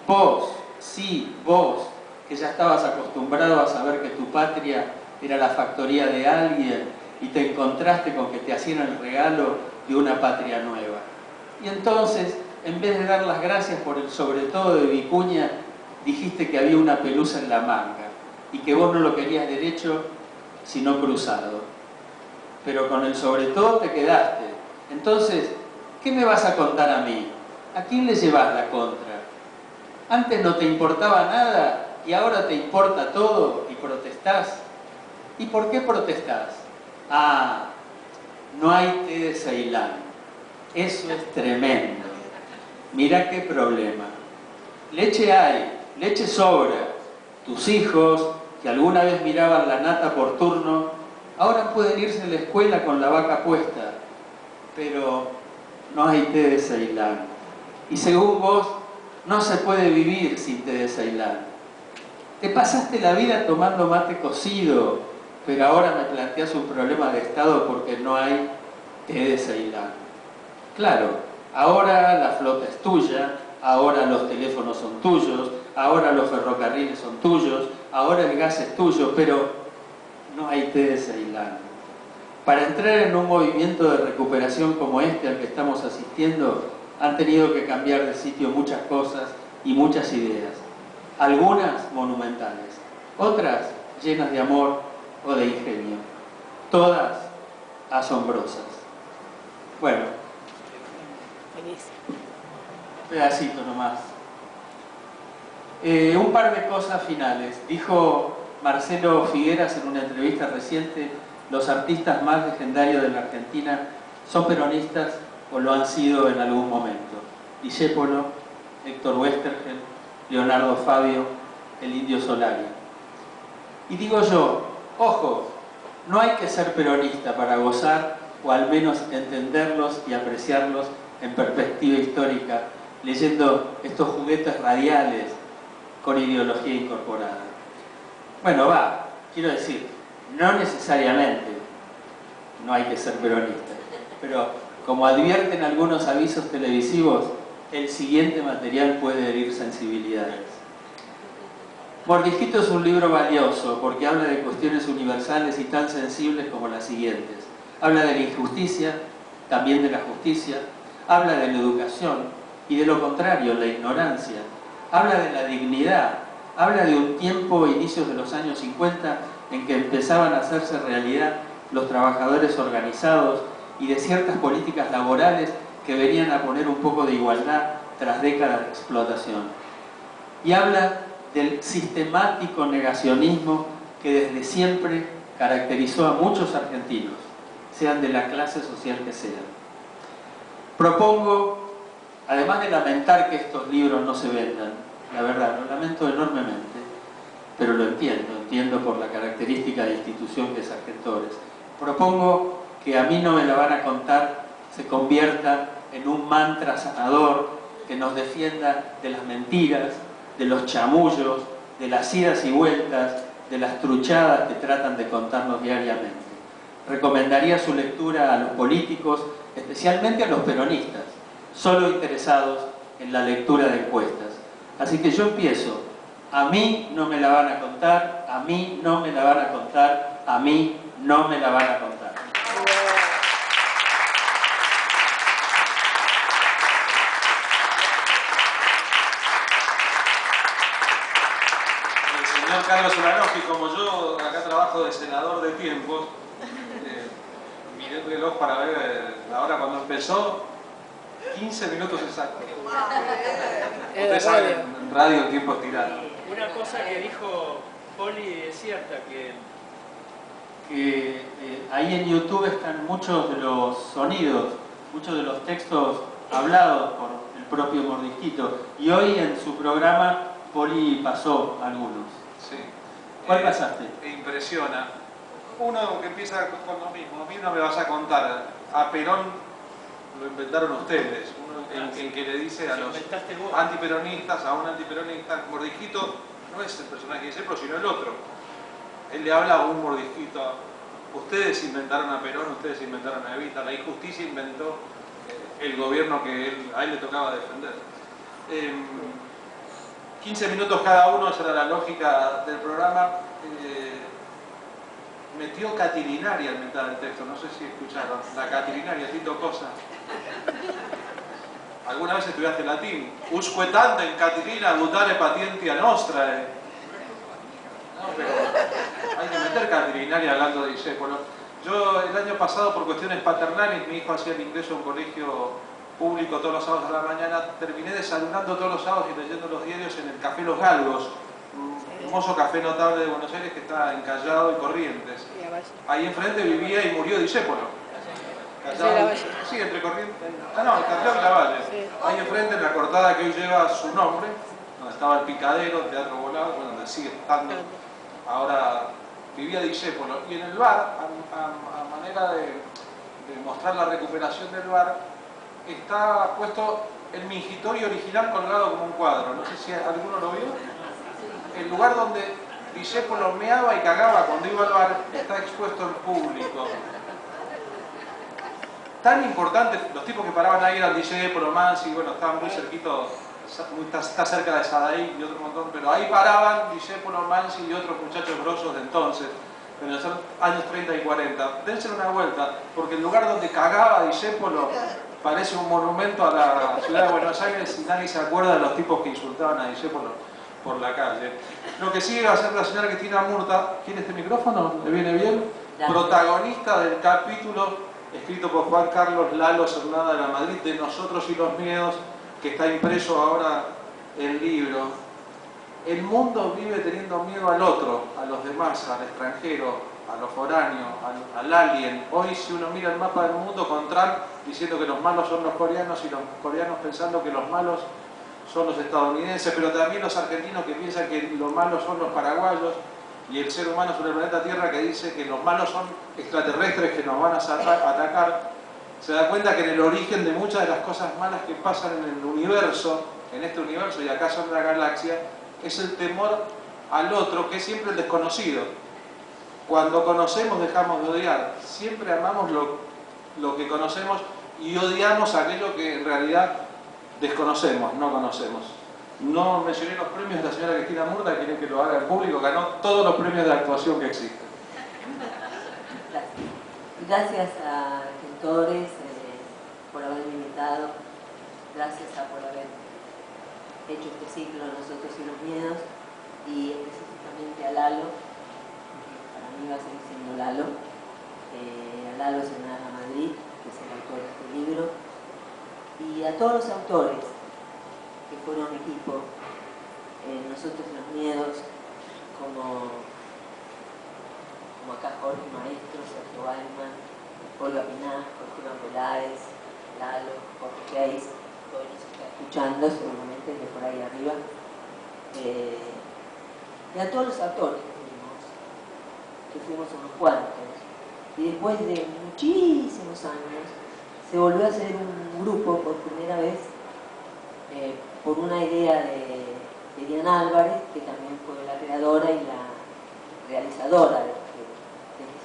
Vos, sí, vos, que ya estabas acostumbrado a saber que tu patria era la factoría de alguien y te encontraste con que te hacían el regalo de una patria nueva. Y entonces, en vez de dar las gracias por el sobre todo de Vicuña, dijiste que había una pelusa en la manga y que vos no lo querías derecho, sino cruzado. Pero con el sobre todo te quedaste. Entonces, ¿qué me vas a contar a mí? ¿A quién le llevas la contra? Antes no te importaba nada y ahora te importa todo y protestás. ¿Y por qué protestás? Ah, no hay té de Ceilán. Eso es tremendo. Mirá qué problema. Leche hay, leche sobra. Tus hijos, que alguna vez miraban la nata por turno, ahora pueden irse a la escuela con la vaca puesta. Pero no hay té de Ceilán. Y según vos, no se puede vivir sin té de Ceilán. Te pasaste la vida tomando mate cocido, pero ahora me planteas un problema de Estado porque no hay té de Ceilán. Claro, ahora la flota es tuya, ahora los teléfonos son tuyos, ahora los ferrocarriles son tuyos, ahora el gas es tuyo, pero no hay té de Ceilán. Para entrar en un movimiento de recuperación como este al que estamos asistiendo, han tenido que cambiar de sitio muchas cosas y muchas ideas. Algunas monumentales, otras llenas de amor o de ingenio. Todas asombrosas. Bueno, pedacito nomás. Un par de cosas finales. Dijo Marcelo Figueras en una entrevista reciente: los artistas más legendarios de la Argentina son peronistas o lo han sido en algún momento. Discépolo, Héctor Westergel, Leonardo Fabio, el Indio Solari. Y digo yo, ojo, no hay que ser peronista para gozar o al menos entenderlos y apreciarlos en perspectiva histórica, leyendo estos juguetes radiales con ideología incorporada. Bueno, quiero decir, no necesariamente no hay que ser peronista, pero como advierten algunos avisos televisivos, el siguiente material puede herir sensibilidades. Mordisquito es un libro valioso porque habla de cuestiones universales y tan sensibles como las siguientes. Habla de la injusticia, también de la justicia, habla de la educación y de lo contrario, la ignorancia. Habla de la dignidad, habla de un tiempo, inicios de los años 50, en que empezaban a hacerse realidad los trabajadores organizados y de ciertas políticas laborales que venían a poner un poco de igualdad tras décadas de explotación. Y habla del sistemático negacionismo que desde siempre caracterizó a muchos argentinos, sean de la clase social que sean. Propongo, además de lamentar que estos libros no se vendan, la verdad, lo lamento enormemente, pero lo entiendo por la característica de institución que es Argentores, propongo que a mí no me la van a contar se convierta en un mantra sanador que nos defienda de las mentiras, de los chamullos, de las idas y vueltas, de las truchadas que tratan de contarnos diariamente. Recomendaría su lectura a los políticos, especialmente a los peronistas, solo interesados en la lectura de encuestas. Así que yo empiezo. A mí no me la van a contar, a mí no me la van a contar, a mí no me la van a contar. El señor Carlos Ulanowski, como yo acá trabajo de senador de tiempos, miré el reloj para ver la hora cuando empezó, 15 minutos exactos. Ustedes saben, en radio el tiempo es tirano. Una cosa que dijo Poli es cierta, que ahí en YouTube están muchos de los sonidos, muchos de los textos hablados por el propio Mordisquito. Y hoy en su programa Poli pasó algunos. Sí. ¿Cuál pasaste? Impresiona. Uno que empieza con lo mismo. A mí no me vas a contar. A Perón lo inventaron ustedes. Uno en que le dice a los antiperonistas, a un antiperonista, Mordisquito no es el personaje de Ceplo, sino el otro. Él le habla a un Mordisquito. Ustedes inventaron a Perón, ustedes inventaron a Evita. La injusticia inventó el gobierno que a él le tocaba defender. 15 minutos cada uno, esa era la lógica del programa. Metió catilinaria en mitad del texto, no sé si escucharon. La catilinaria, Tito Cosa. ¿Alguna vez estudiaste latín? Usque tandem catilina dutare patientia nostra. No, pero hay que meter catilinaria hablando de Discépolo. Yo el año pasado, por cuestiones paternales, mi hijo hacía el ingreso a un colegio público todos los sábados a la mañana, terminé desayunando todos los sábados y leyendo los diarios en el Café Los Galgos, un hermoso café notable de Buenos Aires que está en Callao y Corrientes. Ahí enfrente vivía y murió Discépolo. Callao, sí, entre Corrientes. Ah, no, Callao y Lavalle. Ahí enfrente, en la cortada que hoy lleva su nombre, donde estaba el Picadero, el Teatro Volado, bueno, donde sigue estando. Ahora vivía Discépolo. Y en el bar, a manera de mostrar la recuperación del bar, está puesto el mingitorio original colgado como un cuadro. No sé si alguno lo vio. El lugar donde Discépolo meaba y cagaba cuando iba al bar está expuesto en público. Tan importante, los tipos que paraban ahí eran Discépolo, Mansi, bueno, estaban muy cerquitos, está cerca de Sadaí y otro montón, pero ahí paraban Discépolo, Mansi y otros muchachos grosos de entonces, en los años 30 y 40. Dense una vuelta, porque el lugar donde cagaba Discépolo parece un monumento a la ciudad de Buenos Aires y nadie se acuerda de los tipos que insultaban a Discépolo por la calle. Lo que sigue va a ser la señora Cristina Murta. ¿Tiene este micrófono? ¿Le viene bien? Protagonista del capítulo escrito por Juan Carlos Lalo Cernada de la Madrid, de Nosotros y los Miedos, que está impreso ahora el libro. El mundo vive teniendo miedo al otro, a los demás, al extranjero, a lo foráneo, al alien. Hoy, si uno mira el mapa del mundo, con Trump diciendo que los malos son los coreanos y los coreanos pensando que los malos son los estadounidenses, pero también los argentinos que piensan que los malos son los paraguayos, y el ser humano sobre el planeta Tierra que dice que los malos son extraterrestres que nos van a atacar. Se da cuenta que en el origen de muchas de las cosas malas que pasan en el universo, en este universo y acaso en la galaxia, es el temor al otro, que es siempre el desconocido. Cuando conocemos dejamos de odiar, siempre amamos lo que conocemos y odiamos aquello que en realidad desconocemos, no conocemos. No mencioné los premios de la señora Cristina Murta, quieren que lo haga en público, ganó todos los premios de actuación que existen. Gracias a Gentores por haberme invitado, gracias por haber hecho este ciclo Nosotros y los Miedos, y específicamente a Lalo, que para mí va a seguir siendo Lalo, a Lalo Cernada Madrid, que es el autor de este libro, y a todos los autores que fueron equipo, Nosotros y los Miedos, como acá Jorge Maestro, Sergio Baiman, Olga Piná, Jorge Peláez, Lalo, Jorge Geis, todos los que están escuchando, seguramente de por ahí arriba, y a todos los autores que fuimos unos cuantos, y después de muchísimos años se volvió a hacer un grupo por primera vez por una idea de Diana Álvarez, que también fue la creadora y la realizadora de este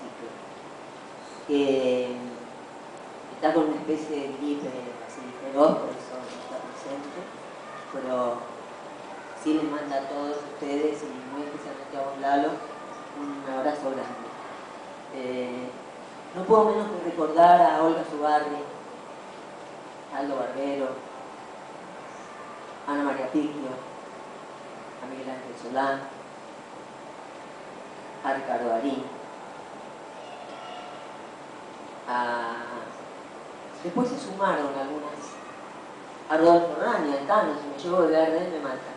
ciclo, que está con una especie de gripe así feroz, por eso no está presente, pero sí les manda a todos ustedes y muy especialmente a vos, Lalo, un abrazo grande. No puedo menos que recordar a Olga Zubarri, Aldo Barbero, Ana María Picchio, a Miguel Ángel Solán, a Ricardo Darín, después se sumaron algunas, a Rodolfo Raña, el Tano, si me llevo de verde me mata,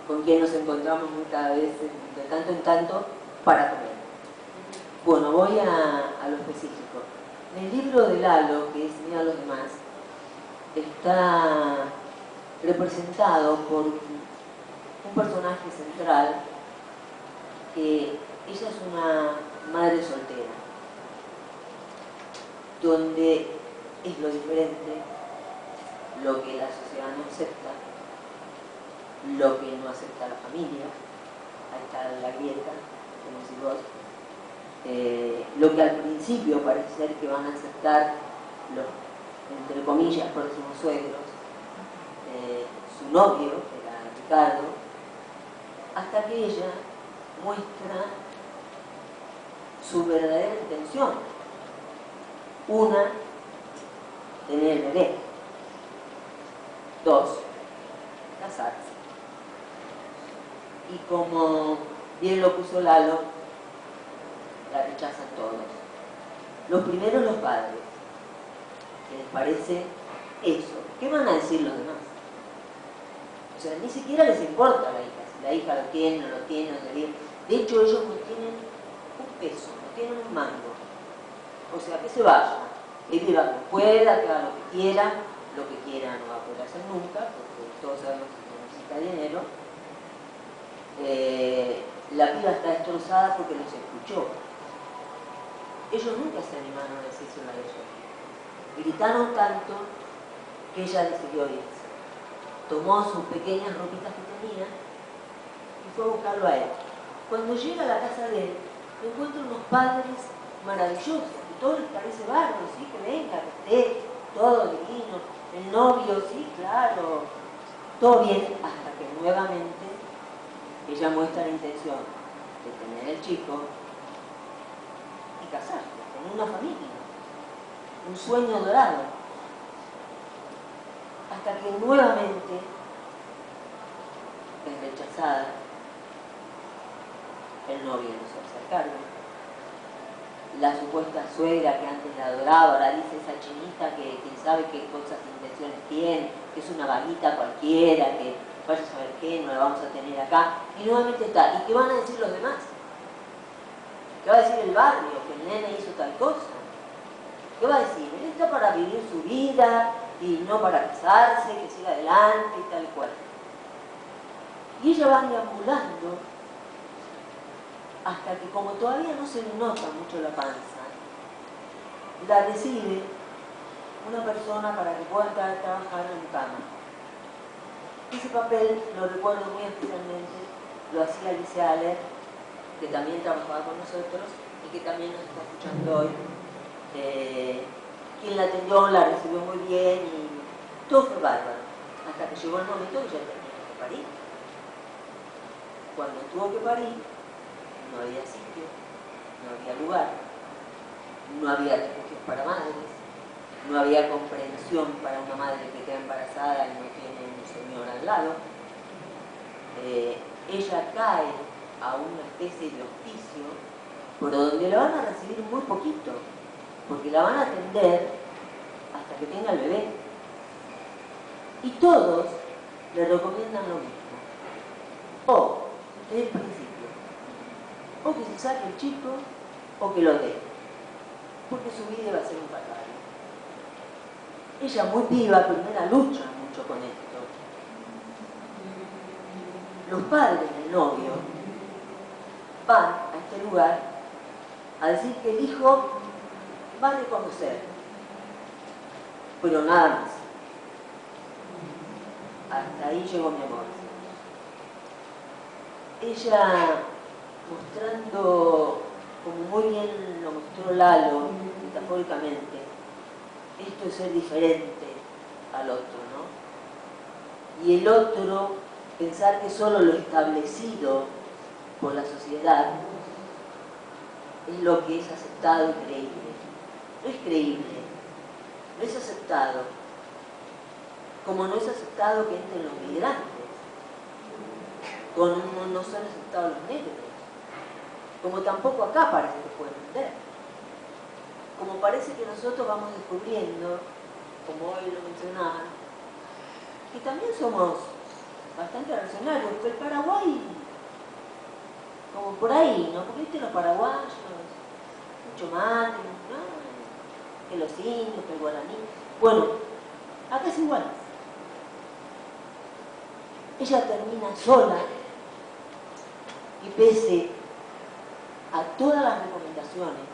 con quien nos encontramos muchas veces, de tanto en tanto, para comer. Bueno, voy a lo específico. En el libro de Lalo, que es Mira a los demás, está representado por un personaje central que ella es una madre soltera, donde es lo diferente, lo que la sociedad no acepta, lo que no acepta la familia, ahí está la grieta, como decís vos, lo que al principio parece ser que van a aceptar los, entre comillas, próximos suegros, su novio, que era Ricardo, hasta que ella muestra su verdadera intención. Una, tener bebé. Dos, casarse. Y como bien lo puso Lalo, la rechazan todos. Los primeros los padres, que les parece eso. ¿Qué van a decir los demás? O sea, ni siquiera les importa a la hija, si la hija lo tiene, no lo tiene, no lo tiene. De hecho, ellos no tienen un peso, no tienen un mango. O sea, que se vaya, que viva como pueda, que haga lo que quiera no va a poder hacer nunca, porque todos sabemos que necesita dinero. La piba está destrozada porque los escuchó. Ellos nunca se animaron a decírselo a ella. Gritaron tanto que ella decidió irse. Tomó sus pequeñas ropitas que tenía y fue a buscarlo a él. Cuando llega a la casa de él, encuentra unos padres maravillosos, que todo les parece bárbaro, sí, que venga, que esté todo divino, el novio, sí, claro, todo bien, hasta que nuevamente ella muestra la intención de tener el chico y casarse, tener una familia, un sueño dorado, hasta que nuevamente es rechazada, el novio no se hace cargo, la supuesta suegra que antes la adoraba, ahora dice esa chinita que quién sabe qué cosas e intenciones tiene, que es una vaguita cualquiera, que vaya a saber qué, no la vamos a tener acá, y nuevamente está. ¿Y qué van a decir los demás? ¿Qué va a decir el barrio? Que el nene hizo tal cosa. ¿Qué va a decir? Él está para vivir su vida y no para casarse, que siga adelante y tal cual. Y ella va deambulando hasta que, como todavía no se le nota mucho la panza, la recibe una persona para que pueda estar a trabajar en cama. Ese papel, lo recuerdo muy especialmente, lo hacía Alicia Aller, que también trabajaba con nosotros y que también nos está escuchando hoy. Quien la atendió, la recibió muy bien y todo fue bárbaro, hasta que llegó el momento que ya tenía que parir. Cuando tuvo que parir, no había sitio, no había lugar, no había refugios para madres, no había comprensión para una madre que queda embarazada y no tiene un señor al lado. Ella cae a una especie de hospicio por donde la van a recibir muy poquito, porque la van a atender hasta que tenga el bebé. Y todos le recomiendan lo mismo. O, desde el principio, o que se saque el chico, o que lo dé, porque su vida va a ser un calvario. Ella, muy viva, primera lucha mucho con esto. Los padres del novio van a este lugar a decir que el hijo va a reconocer, pero nada más. Hasta ahí llegó mi amor. Ella, mostrando, como muy bien lo mostró Lalo, metafóricamente, esto es ser diferente al otro, ¿no? Y el otro, pensar que solo lo establecido por la sociedad es lo que es aceptado y creíble. No es creíble, no es aceptado, como no es aceptado que entren los migrantes, como no son aceptados los negros, como tampoco acá parece que pueden vender. Como parece que nosotros vamos descubriendo, como hoy lo mencionaban, que también somos bastante reaccionarios, porque el Paraguay, como por ahí, ¿no? Porque viste los paraguayos, mucho más, ¿no? Que los indios, que el guaraní. Bueno, acá es igual. Ella termina sola y pese a todas las recomendaciones,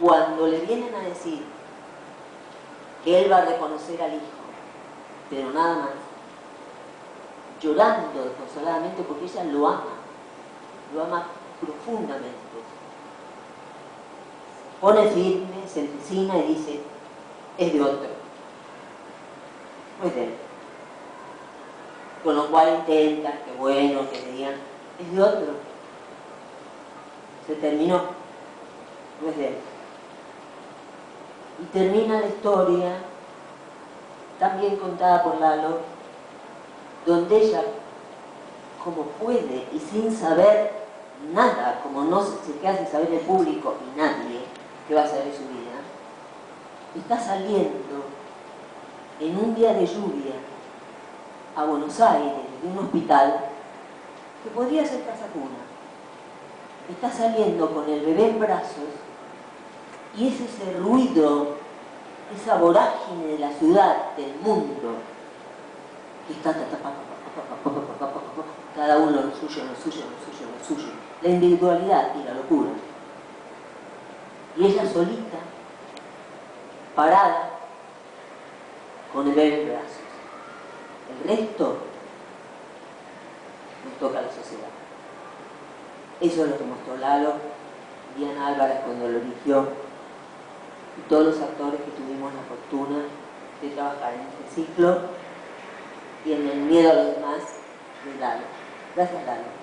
cuando le vienen a decir que él va a reconocer al hijo, pero nada más, llorando desconsoladamente porque ella lo ama profundamente, se pone firme, se empecina y dice, es de otro, no es de él. Con lo cual intentan, que bueno, que le digan, es de otro. Se terminó, no es de él. Y termina la historia, también contada por Lalo, donde ella, como puede y sin saber nada, como no se queda sin saber el público y nadie qué va a hacer de su vida, está saliendo en un día de lluvia a Buenos Aires, de un hospital, que podría ser casa cuna. Está saliendo con el bebé en brazos y es ese ruido, esa vorágine de la ciudad, del mundo, que está cada uno lo suyo, lo suyo, lo suyo, lo suyo. La individualidad y la locura. Y ella solita, parada, con el bebé en brazos. El resto nos toca a la sociedad. Eso es lo que mostró Lalo, Diana Álvarez cuando lo eligió, y todos los actores que tuvimos la fortuna de trabajar en este ciclo y en el miedo a los demás de Lalo. Gracias, Lalo.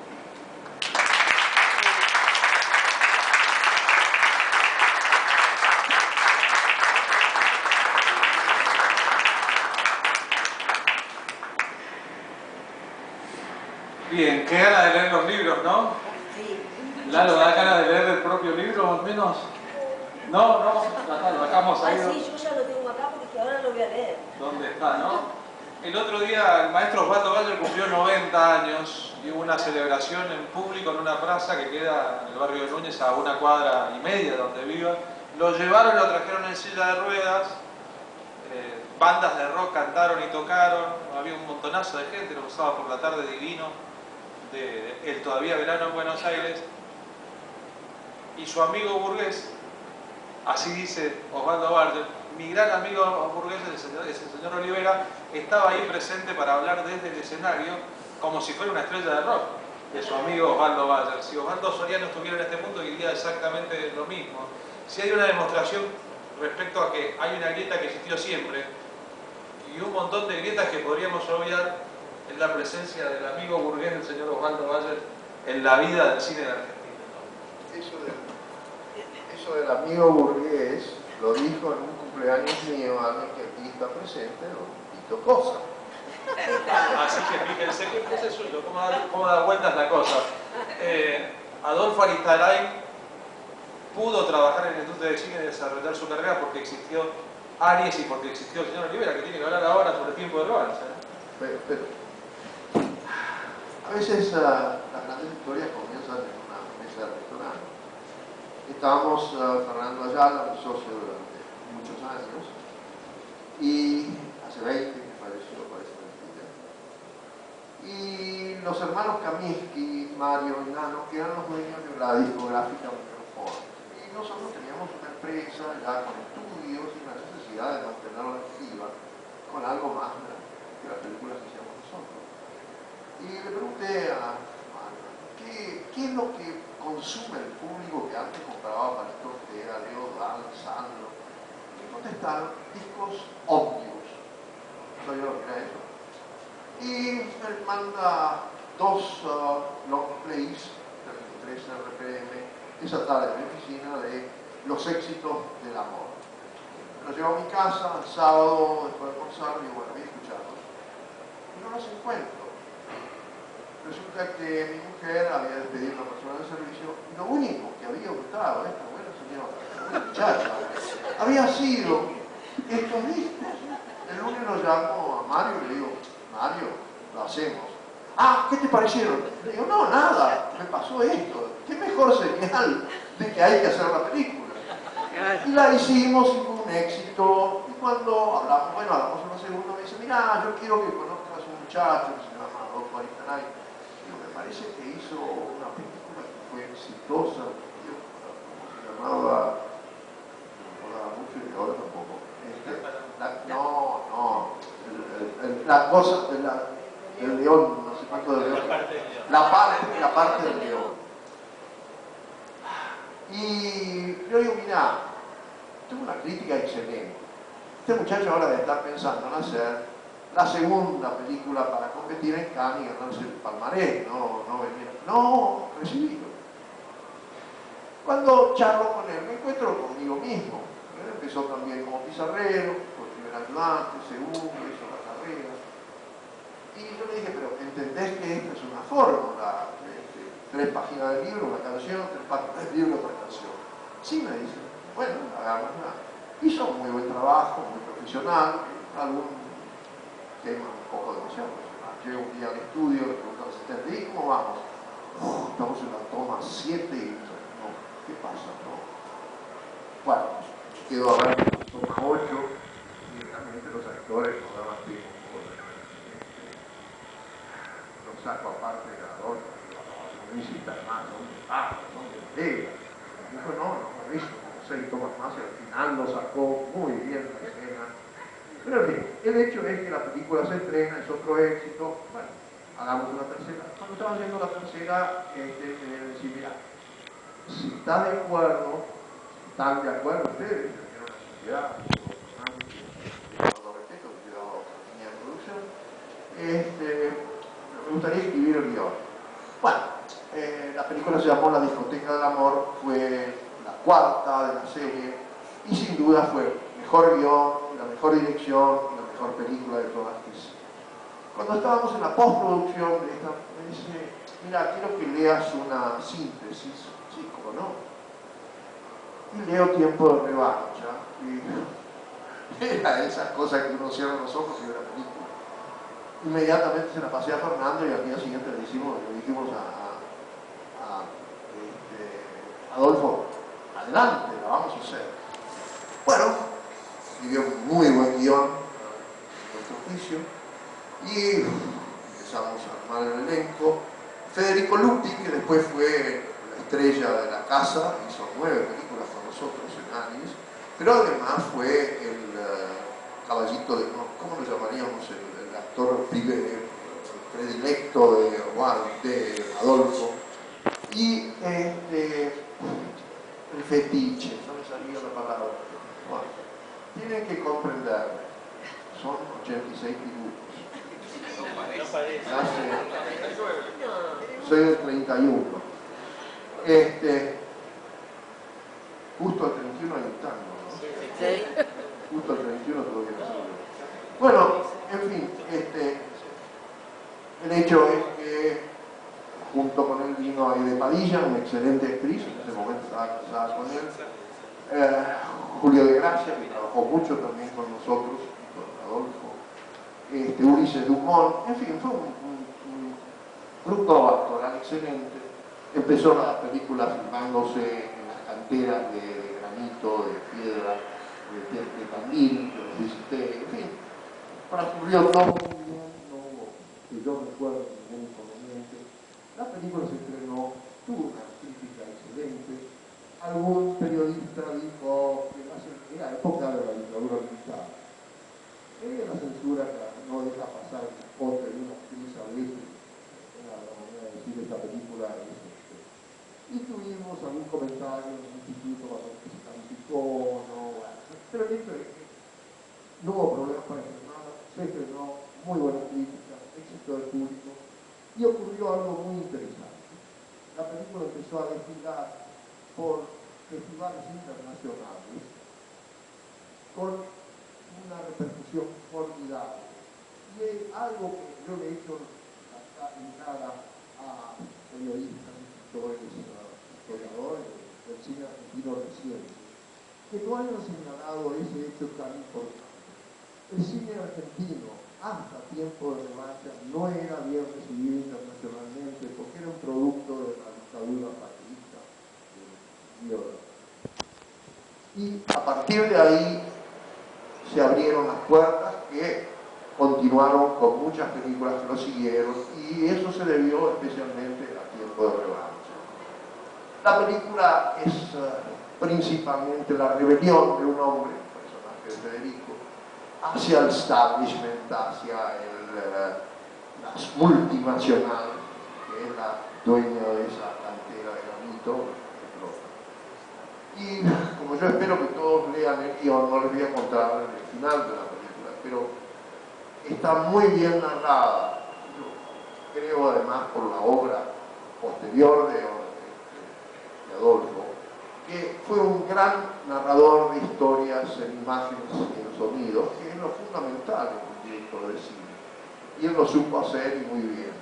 Bien, qué gana de leer los libros, ¿no? Sí. Lalo, ¿da ganas de leer el propio libro al menos? No, lo sacamos ahí. Sí, yo ya lo tengo acá porque ahora lo voy a leer. ¿Dónde está, no? El otro día el maestro Osvaldo Bayer cumplió 90 años y hubo una celebración en público en una plaza que queda en el barrio de Núñez a 1,5 cuadras de donde viva. Lo llevaron, lo trajeron en silla de ruedas, bandas de rock cantaron y tocaron, había un montonazo de gente, lo pasaba por la tarde divino de el todavía verano en Buenos Aires, y su amigo burgués, así dice Osvaldo Bayer, mi gran amigo burgués, el señor Olivera, estaba ahí presente para hablar desde el escenario como si fuera una estrella de rock de su amigo Osvaldo Bayer. Si Osvaldo Soriano estuviera en este mundo diría exactamente lo mismo. Si hay una demostración respecto a que hay una grieta que existió siempre y un montón de grietas que podríamos obviar, es la presencia del amigo burgués del señor Osvaldo Bayer en la vida del cine de Argentina. Eso del amigo burgués lo dijo en un cumpleaños mío, alguien que aquí está presente, Tito Cosa. Así que fíjense que ese es suyo, cómo da vueltas la cosa. Adolfo Aristaray pudo trabajar en el Instituto de Cine y desarrollar su carrera porque existió Aries y porque existió el señor Olivera, que tiene que hablar ahora sobre el tiempo del vals. Pero a veces las grandes historias comienzan en una mesa de restaurante. Estábamos Fernando Ayala, mi socio durante muchos años, y hace 20 que falleció, parece mentira. Y los hermanos Kaminsky, Mario y Nano, que eran los dueños de la discográfica Microphone. Y nos nosotros teníamos una empresa ya con estudios y una necesidad de mantenerla activa con algo más que las películas que hacíamos nosotros. Y le pregunté a Mario, ¿qué es lo que consume el público que antes compraba Palito Ortega, Leo Dan, Sandro? Y me contestaron, discos ómnibus. No sabía lo que era eso. Y él manda 2 long plays, 33 RPM, esa tarde en mi oficina de los éxitos del amor. Me los llevo a mi casa el sábado después de almorzar y bueno, voy a escucharlos. Y no los encuentro. Resulta que mi mujer había despedido a una persona de servicio y lo único que había gustado a esta buena señora, esta muchacha, había sido estos discos. El lunes lo llamo a Mario y le digo, Mario, lo hacemos. Ah, ¿qué te parecieron? Le digo, no, nada, me pasó esto. ¿Qué mejor señal de que hay que hacer la película? Y la hicimos y fue un éxito. Y cuando hablamos, bueno, hablamos una segunda, me dice, mira, yo quiero que conozcas a un muchacho que se llama Adolfo Aristanay. Digo, me parece que hizo una película que fue exitosa, ¿cómo se llamaba? No me acordaba mucho y ahora tampoco. La cosa del león, no sé cuánto del león. La parte del león. Y yo digo, mira, tengo una crítica excelente. Este muchacho ahora debe estar pensando en hacer la segunda película para competir en Cannes y ganarse el palmarés, no recibido. Cuando charlo con él, me encuentro conmigo mismo. Él empezó también como pizarrero, fue primer ayudante, segundo, hizo la carrera. Y yo le dije, pero ¿entendés que esta es una fórmula? 3 páginas del libro, una canción, 3 páginas del libro, otra canción. Sí, me dice, bueno, hagámosla. Hizo un muy buen trabajo, muy profesional, algún tema un poco demasiado profesional. Llego un día al estudio, le pregunto al asistente, ¿y cómo vamos? Estamos en la toma 7 y no, ¿qué pasa? No. Bueno, quedó a ver la toma 8 y realmente los actores nos daban tiempo. Lo saco aparte de la Adolfo, no necesitas más, ¿dónde llega? Dijo, no he visto como 6 tomas más y al final lo sacó muy bien la escena. Pero en fin, el hecho es que la película se estrena, es otro éxito, bueno, hagamos una tercera. Cuando estaba haciendo la tercera, me decía, mira, si están de acuerdo ustedes, que era una sociedad, con respeto, que yo tenía en producción, me gustaría escribir el guión. Bueno, la película se llamó La discoteca del amor, fue la 4ª de la serie y sin duda fue el mejor guión, la mejor dirección y la mejor película de todas que hice. Cuando estábamos en la postproducción de esta, me dice, mira, quiero que leas una síntesis. Sí, ¿cómo no? Y leo Tiempo de revancha y era esas cosas que uno cierra los ojos y ve la película. Inmediatamente se la pasé a Fernando y al día siguiente le dijimos a Adolfo, adelante, la vamos a hacer. Bueno, escribió un muy buen guión a nuestro juicio y empezamos a armar el elenco. Federico Lupi, que después fue la estrella de la casa, hizo 9 películas con nosotros en Anis, pero además fue el caballito de, ¿cómo lo llamaríamos? El actor predilecto de Adolfo. Y el fetiche, no me salía la palabra. Bueno, tienen que comprender, son 86 minutos. No parece. Soy del 31. Justo al 31 hay un tango, ¿no? Sí. Justo al 31 todavía no salió. Bueno, en fin, el hecho es que junto con él vino Aide Padilla, una excelente actriz, en ese momento estaba casada con él, Julio de Gracia, que trabajó mucho también con nosotros, con Adolfo, Ulises Dumont, en fin, fue un grupo actoral excelente. Empezó la película filmándose en las canteras de granito, de piedra, de Tandil, que los visité, en fin, transcurrió todo muy bien, no hubo, que yo recuerdo, ningún inconveniente. La película se estrenó, tuvo una crítica excelente, algún periodista dijo que en la época de la dictadura militar, la censura no deja pasar otra de una actriz a veces, la manera de decir esta película es y tuvimos algún comentario en el instituto cuando se calificó, no, bueno, pero el hecho es que no hubo problemas para estrenarla, se estrenó, muy buena crítica, éxito del público, y ocurrió algo muy interesante. La película empezó a desfilar por festivales internacionales con una repercusión formidable. Y es algo que yo le he hecho la entrada a periodistas, historiadores del cine argentino reciente, que no hayan señalado ese hecho tan importante. El cine argentino, hasta Tiempo de Revancha, no era bien recibido internacionalmente porque era un producto de la dictadura fascista. Y a partir de ahí se abrieron las puertas que continuaron con muchas películas que lo siguieron y eso se debió especialmente a Tiempo de Revancha. La película es principalmente la rebelión de un hombre, el personaje de Federico, hacia el establishment, hacia las multinacionales, que es la dueña de esa cantera de granito. Y como yo espero que todos lean el guión, no les voy a contar el final de la película, pero está muy bien narrada. Yo creo además por la obra posterior de Adolfo, que fue un gran narrador de historias en imágenes y en sonidos, que es lo fundamental en un director de cine. Y él lo supo hacer y muy bien.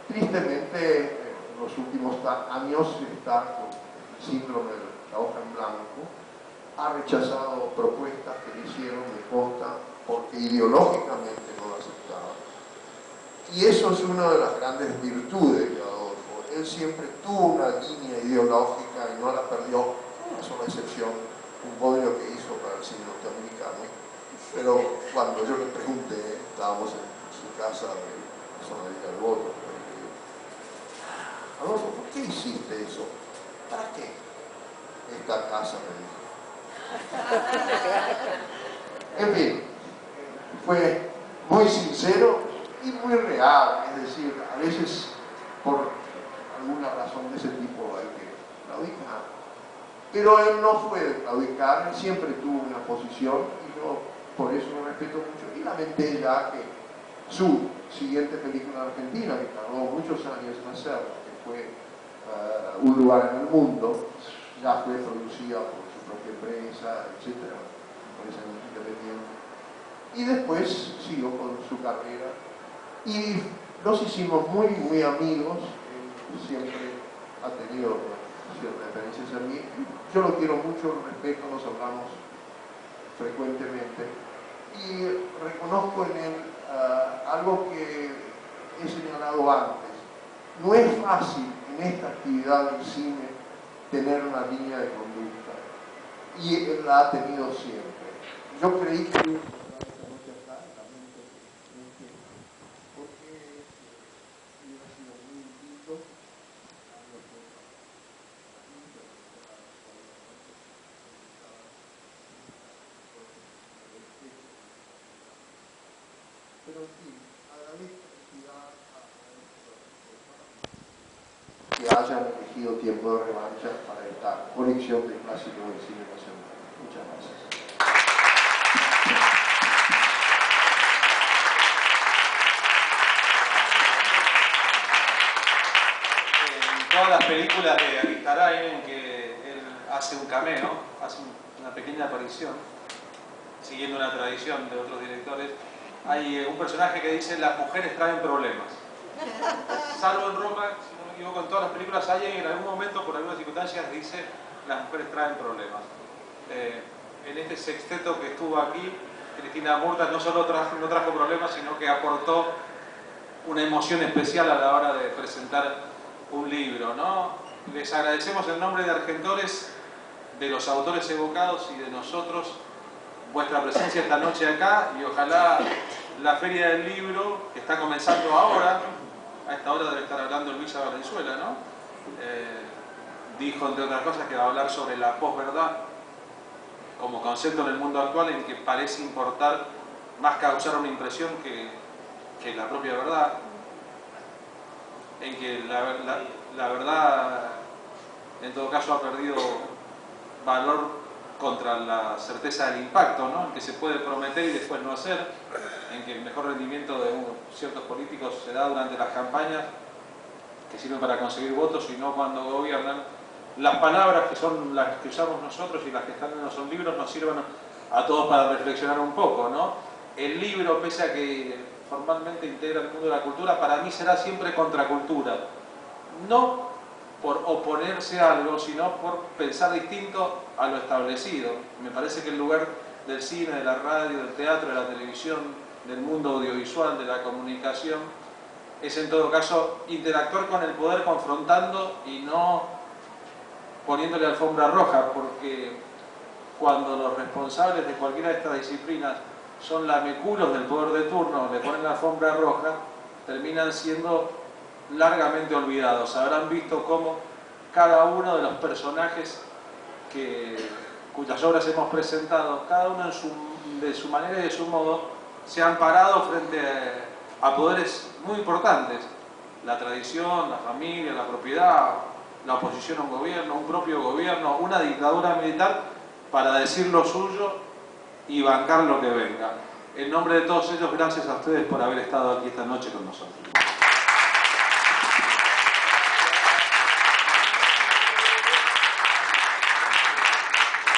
Tristemente, en los últimos años está con el síndrome de la hoja en blanco, ha rechazado propuestas que le hicieron de consta porque ideológicamente no la aceptaba. Y eso es una de las grandes virtudes de Adolfo. Él siempre tuvo una línea ideológica y no la perdió, una sola excepción, un bodrio que hizo para el cine norteamericano. Pero cuando yo le pregunté, estábamos en su casa de la zona de Villalboto, Adolfo, ¿por qué hiciste eso? ¿Para qué? Esta casa, me dijo. En fin, fue muy sincero y muy real, es decir, a veces por alguna razón de ese tipo hay que claudicar. Pero él no fue de claudicar, él siempre tuvo una posición y yo por eso lo respeto mucho. Y lamenté ya que su siguiente película argentina, que tardó muchos años en hacerla, que fue Un lugar en el mundo, ya fue producida por su propia empresa, etc., empresa independiente. Y después siguió con su carrera y nos hicimos muy, muy amigos. Siempre ha tenido ciertas referencias a mí. Yo lo quiero mucho, lo respeto, nos hablamos frecuentemente. Y reconozco en él algo que he señalado antes. No es fácil en esta actividad del cine tener una línea de conducta. Y él la ha tenido siempre. Yo creí que pero en fin, agradezco que hayan elegido Tiempo de Revancha para esta colección de clásicos del cine nacional. Muchas gracias. En todas las películas de Aristarain en que él hace un cameo, hace una pequeña aparición, siguiendo una tradición de otros directores, hay un personaje que dice: las mujeres traen problemas. Salvo en Roma, si no me equivoco, en todas las películas hay en algún momento, por algunas circunstancias, dice: las mujeres traen problemas. En este sexteto que estuvo aquí, Cristina Murta no solo no trajo problemas, sino que aportó una emoción especial a la hora de presentar un libro, ¿no? Les agradecemos en nombre de Argentores, de los autores evocados y de nosotros vuestra presencia esta noche acá, y ojalá la Feria del Libro, que está comenzando ahora, a esta hora debe estar hablando Luisa Valenzuela, ¿no? dijo, entre otras cosas, que va a hablar sobre la posverdad como concepto en el mundo actual, en que parece importar más causar una impresión que la propia verdad, en que la verdad en todo caso ha perdido valor contra la certeza del impacto, ¿no? En que se puede prometer y después no hacer, en que el mejor rendimiento de ciertos políticos se da durante las campañas que sirven para conseguir votos y no cuando gobiernan. Las palabras que son las que usamos nosotros y las que están en los libros nos sirven a todos para reflexionar un poco, ¿no? El libro, pese a que formalmente integra el mundo de la cultura, para mí será siempre contracultura. No por oponerse a algo, sino por pensar distinto a lo establecido. Me parece que el lugar del cine, de la radio, del teatro, de la televisión, del mundo audiovisual, de la comunicación, es en todo caso interactuar con el poder confrontando y no poniéndole alfombra roja, porque cuando los responsables de cualquiera de estas disciplinas son lameculos del poder de turno, le ponen la alfombra roja, terminan siendo largamente olvidados. Habrán visto cómo cada uno de los personajes cuyas obras hemos presentado, cada uno de su manera y de su modo, se han parado frente a poderes muy importantes: la tradición, la familia, la propiedad, la oposición a un gobierno, un propio gobierno, una dictadura militar, para decir lo suyo y bancar lo que venga. En nombre de todos ellos, gracias a ustedes por haber estado aquí esta noche con nosotros.